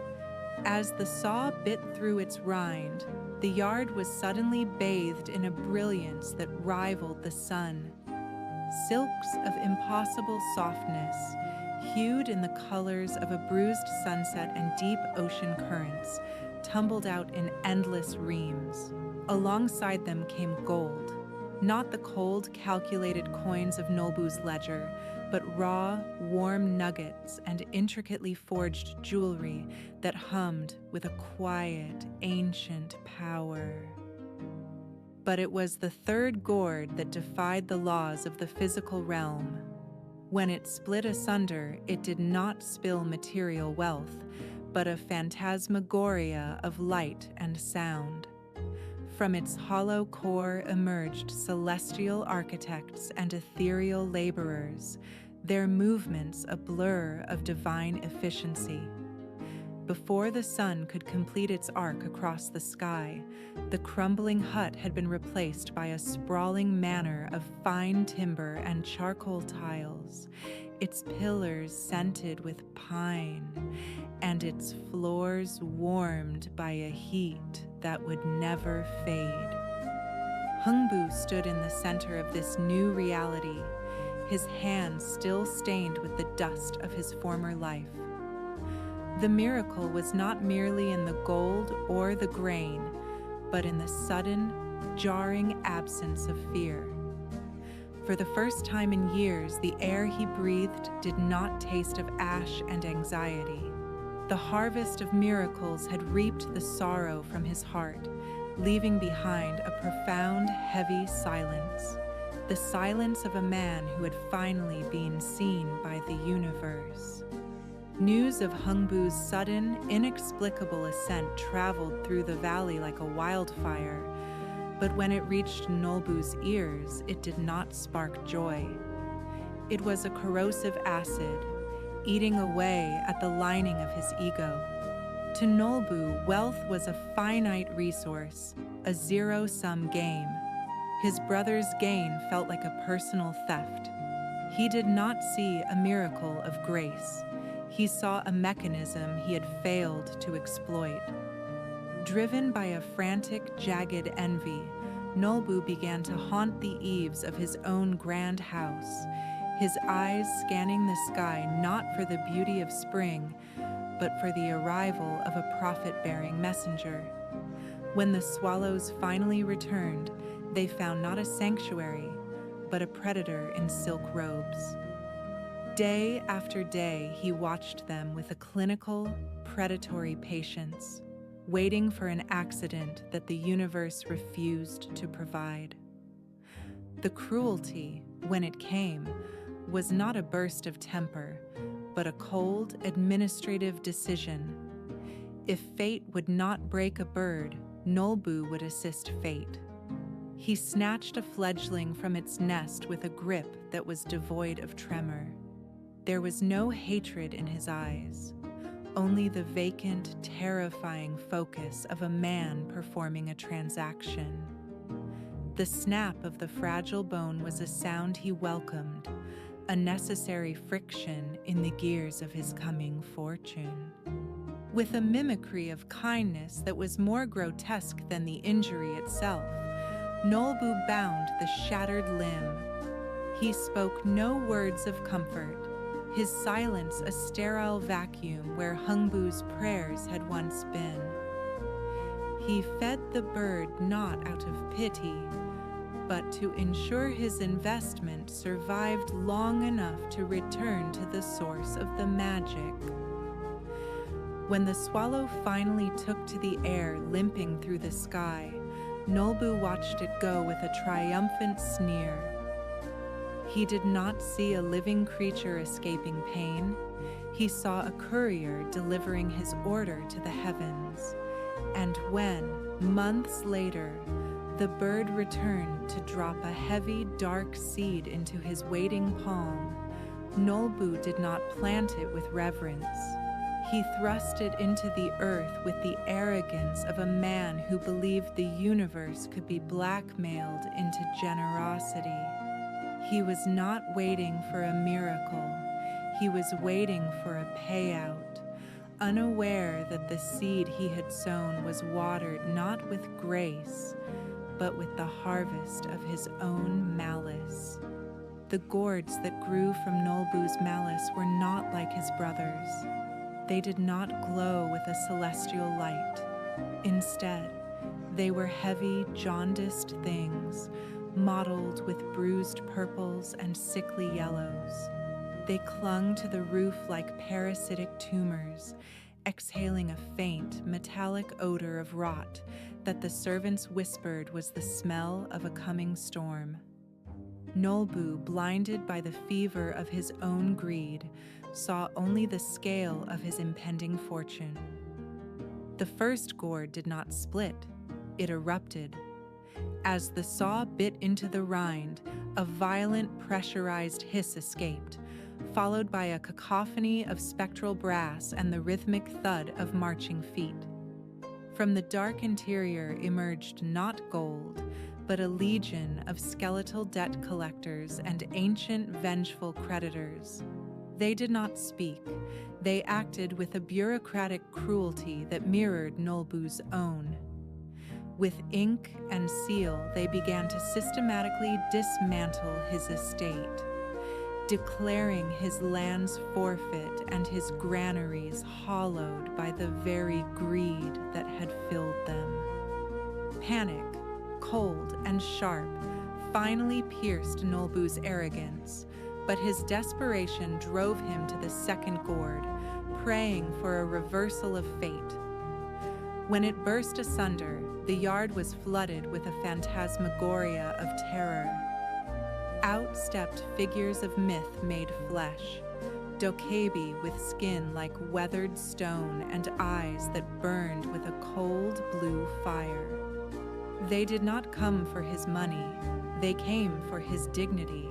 As the saw bit through its rind, the yard was suddenly bathed in a brilliance that rivaled the sun. Silks of impossible softness, hued in the colors of a bruised sunset and deep ocean currents, tumbled out in endless reams. Alongside them came gold, not the cold, calculated coins of Nolbu's ledger, but raw, warm nuggets and intricately forged jewelry that hummed with a quiet, ancient power. But it was the third gourd that defied the laws of the physical realm. When it split asunder, it did not spill material wealth, but a phantasmagoria of light and sound. From its hollow core emerged celestial architects and ethereal laborers, their movements a blur of divine efficiency. Before the sun could complete its arc across the sky, the crumbling hut had been replaced by a sprawling manor of fine timber and charcoal tiles, its pillars scented with pine, and its floors warmed by a heat that would never fade. Heungbu stood in the center of this new reality, his hands still stained with the dust of his former life. The miracle was not merely in the gold or the grain, but in the sudden, jarring absence of fear. For the first time in years, the air he breathed did not taste of ash and anxiety. The harvest of miracles had reaped the sorrow from his heart, leaving behind a profound, heavy silence, the silence of a man who had finally been seen by the universe. News of Heungbu's sudden, inexplicable ascent traveled through the valley like a wildfire, but when it reached Nolbu's ears, it did not spark joy. It was a corrosive acid, eating away at the lining of his ego. To Nolbu, wealth was a finite resource, a zero-sum game. His brother's gain felt like a personal theft. He did not see a miracle of grace. He saw a mechanism he had failed to exploit. Driven by a frantic, jagged envy, Nolbu began to haunt the eaves of his own grand house, his eyes scanning the sky not for the beauty of spring, but for the arrival of a prophet-bearing messenger. When the swallows finally returned, they found not a sanctuary, but a predator in silk robes. Day after day, he watched them with a clinical, predatory patience, waiting for an accident that the universe refused to provide. The cruelty, when it came, was not a burst of temper, but a cold, administrative decision. If fate would not break a bird, Nolbu would assist fate. He snatched a fledgling from its nest with a grip that was devoid of tremor. There was no hatred in his eyes, only the vacant, terrifying focus of a man performing a transaction. The snap of the fragile bone was a sound he welcomed, a necessary friction in the gears of his coming fortune. With a mimicry of kindness that was more grotesque than the injury itself, Nolbu bound the shattered limb. He spoke no words of comfort, his silence a sterile vacuum where Heungbu's prayers had once been. He fed the bird not out of pity, but to ensure his investment survived long enough to return to the source of the magic. When the swallow finally took to the air, limping through the sky, Nolbu watched it go with a triumphant sneer. He did not see a living creature escaping pain. He saw a courier delivering his order to the heavens. And when, months later, the bird returned to drop a heavy, dark seed into his waiting palm, Nolbu did not plant it with reverence. He thrust it into the earth with the arrogance of a man who believed the universe could be blackmailed into generosity. He was not waiting for a miracle. He was waiting for a payout, unaware that the seed he had sown was watered not with grace, but with the harvest of his own malice. The gourds that grew from Nolbu's malice were not like his brother's. They did not glow with a celestial light. Instead, they were heavy, jaundiced things, mottled with bruised purples and sickly yellows. They clung to the roof like parasitic tumors, exhaling a faint, metallic odor of rot that the servants whispered was the smell of a coming storm. Nolbu, blinded by the fever of his own greed, saw only the scale of his impending fortune. The first gourd did not split, it erupted. As the saw bit into the rind, a violent pressurized hiss escaped, followed by a cacophony of spectral brass and the rhythmic thud of marching feet. From the dark interior emerged not gold, but a legion of skeletal debt collectors and ancient vengeful creditors. They did not speak. They acted with a bureaucratic cruelty that mirrored Nolbu's own. With ink and seal, they began to systematically dismantle his estate, declaring his lands forfeit and his granaries hollowed by the very greed that had filled them. Panic, cold and sharp, finally pierced Nolbu's arrogance, but his desperation drove him to the second gourd, praying for a reversal of fate. When it burst asunder, the yard was flooded with a phantasmagoria of terror. Out stepped figures of myth made flesh, dokebi with skin like weathered stone and eyes that burned with a cold blue fire. They did not come for his money, they came for his dignity.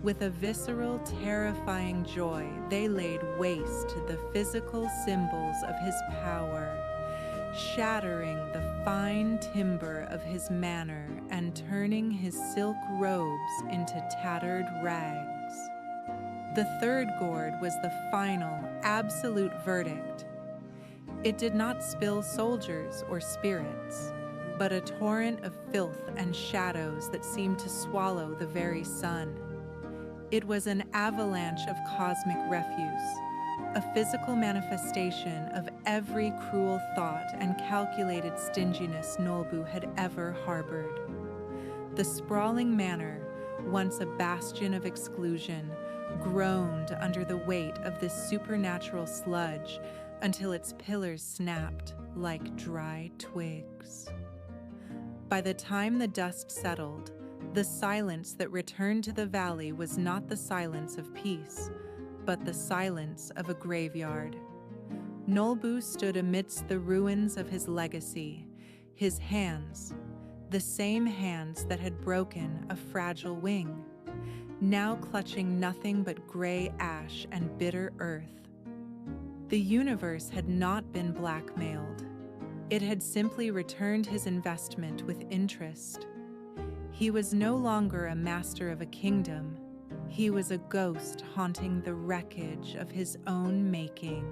With a visceral, terrifying joy, they laid waste to the physical symbols of his power, shattering the fine timber of his manor and turning his silk robes into tattered rags. The third gourd was the final, absolute verdict. It did not spill soldiers or spirits, but a torrent of filth and shadows that seemed to swallow the very sun. It was an avalanche of cosmic refuse, a physical manifestation of every cruel thought and calculated stinginess Nolbu had ever harbored. The sprawling manor, once a bastion of exclusion, groaned under the weight of this supernatural sludge until its pillars snapped like dry twigs. By the time the dust settled, the silence that returned to the valley was not the silence of peace, but the silence of a graveyard. Nolbu stood amidst the ruins of his legacy, his hands, the same hands that had broken a fragile wing, now clutching nothing but gray ash and bitter earth. The universe had not been blackmailed. It had simply returned his investment with interest. He was no longer a master of a kingdom. He was a ghost haunting the wreckage of his own making,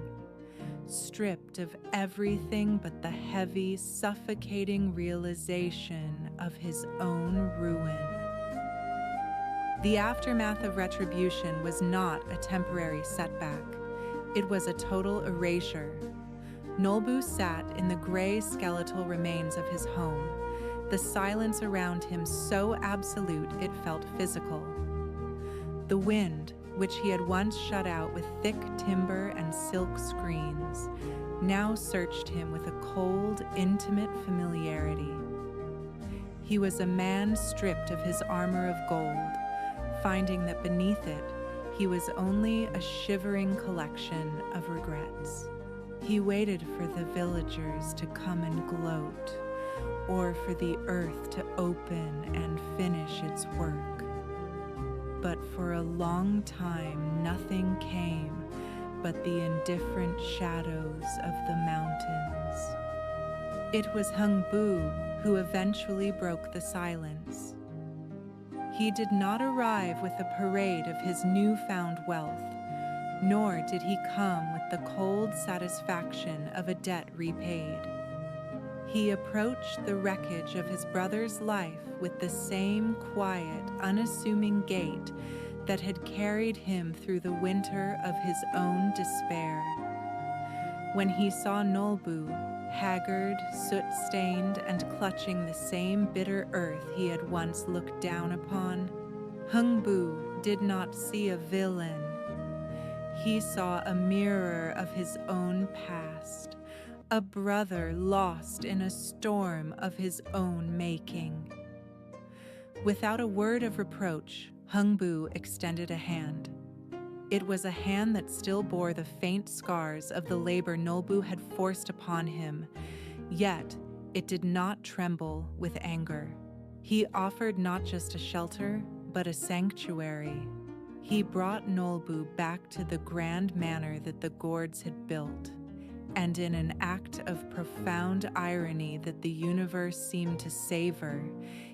stripped of everything but the heavy, suffocating realization of his own ruin. The aftermath of retribution was not a temporary setback. It was a total erasure. Nolbu sat in the gray skeletal remains of his home, the silence around him so absolute it felt physical. The wind, which he had once shut out with thick timber and silk screens, now searched him with a cold, intimate familiarity. He was a man stripped of his armor of gold, finding that beneath it, he was only a shivering collection of regrets. He waited for the villagers to come and gloat, or for the earth to open and finish its work. But for a long time, nothing came but the indifferent shadows of the mountains. It was Heungbu who eventually broke the silence. He did not arrive with a parade of his newfound wealth, nor did he come with the cold satisfaction of a debt repaid. He approached the wreckage of his brother's life with the same quiet, unassuming gait that had carried him through the winter of his own despair. When he saw Nolbu, haggard, soot-stained, and clutching the same bitter earth he had once looked down upon, Heungbu did not see a villain. he saw a mirror of his own past, a brother lost in a storm of his own making. Without a word of reproach, Heungbu extended a hand. It was a hand that still bore the faint scars of the labor Nolbu had forced upon him, yet it did not tremble with anger. He offered not just a shelter, but a sanctuary. He brought Nolbu back to the grand manor that the Gourds had built, and in an act of profound irony that the universe seemed to savor,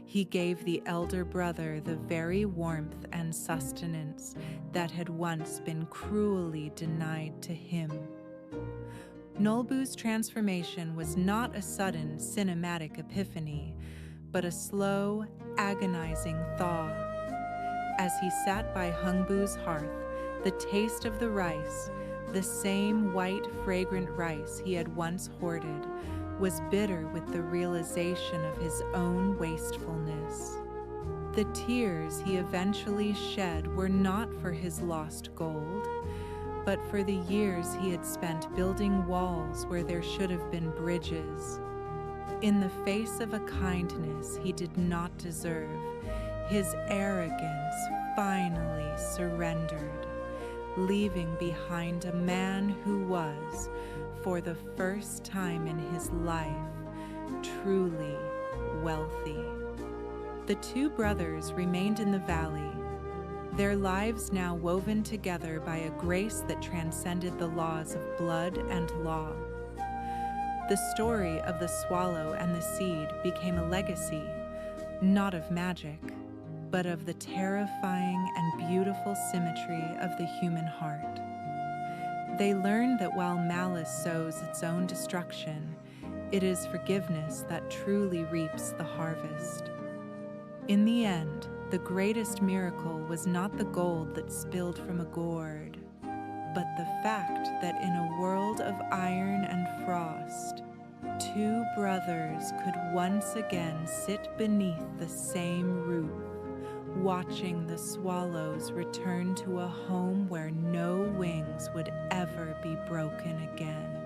he gave the elder brother the very warmth and sustenance that had once been cruelly denied to him. Nolbu's transformation was not a sudden cinematic epiphany, but a slow, agonizing thaw. As he sat by Heungbu's hearth, the taste of the rice, the same white, fragrant rice he had once hoarded, was bitter with the realization of his own wastefulness. The tears he eventually shed were not for his lost gold, but for the years he had spent building walls where there should have been bridges. In the face of a kindness he did not deserve, his arrogance finally surrendered, leaving behind a man who was, for the first time in his life, truly wealthy. The two brothers remained in the valley, their lives now woven together by a grace that transcended the laws of blood and law. The story of the swallow and the seed became a legacy, not of magic, but of the terrifying and beautiful symmetry of the human heart. They learned that while malice sows its own destruction, it is forgiveness that truly reaps the harvest. In the end, the greatest miracle was not the gold that spilled from a gourd, but the fact that in a world of iron and frost, two brothers could once again sit beneath the same roof, watching the swallows return to a home where no wings would ever be broken again.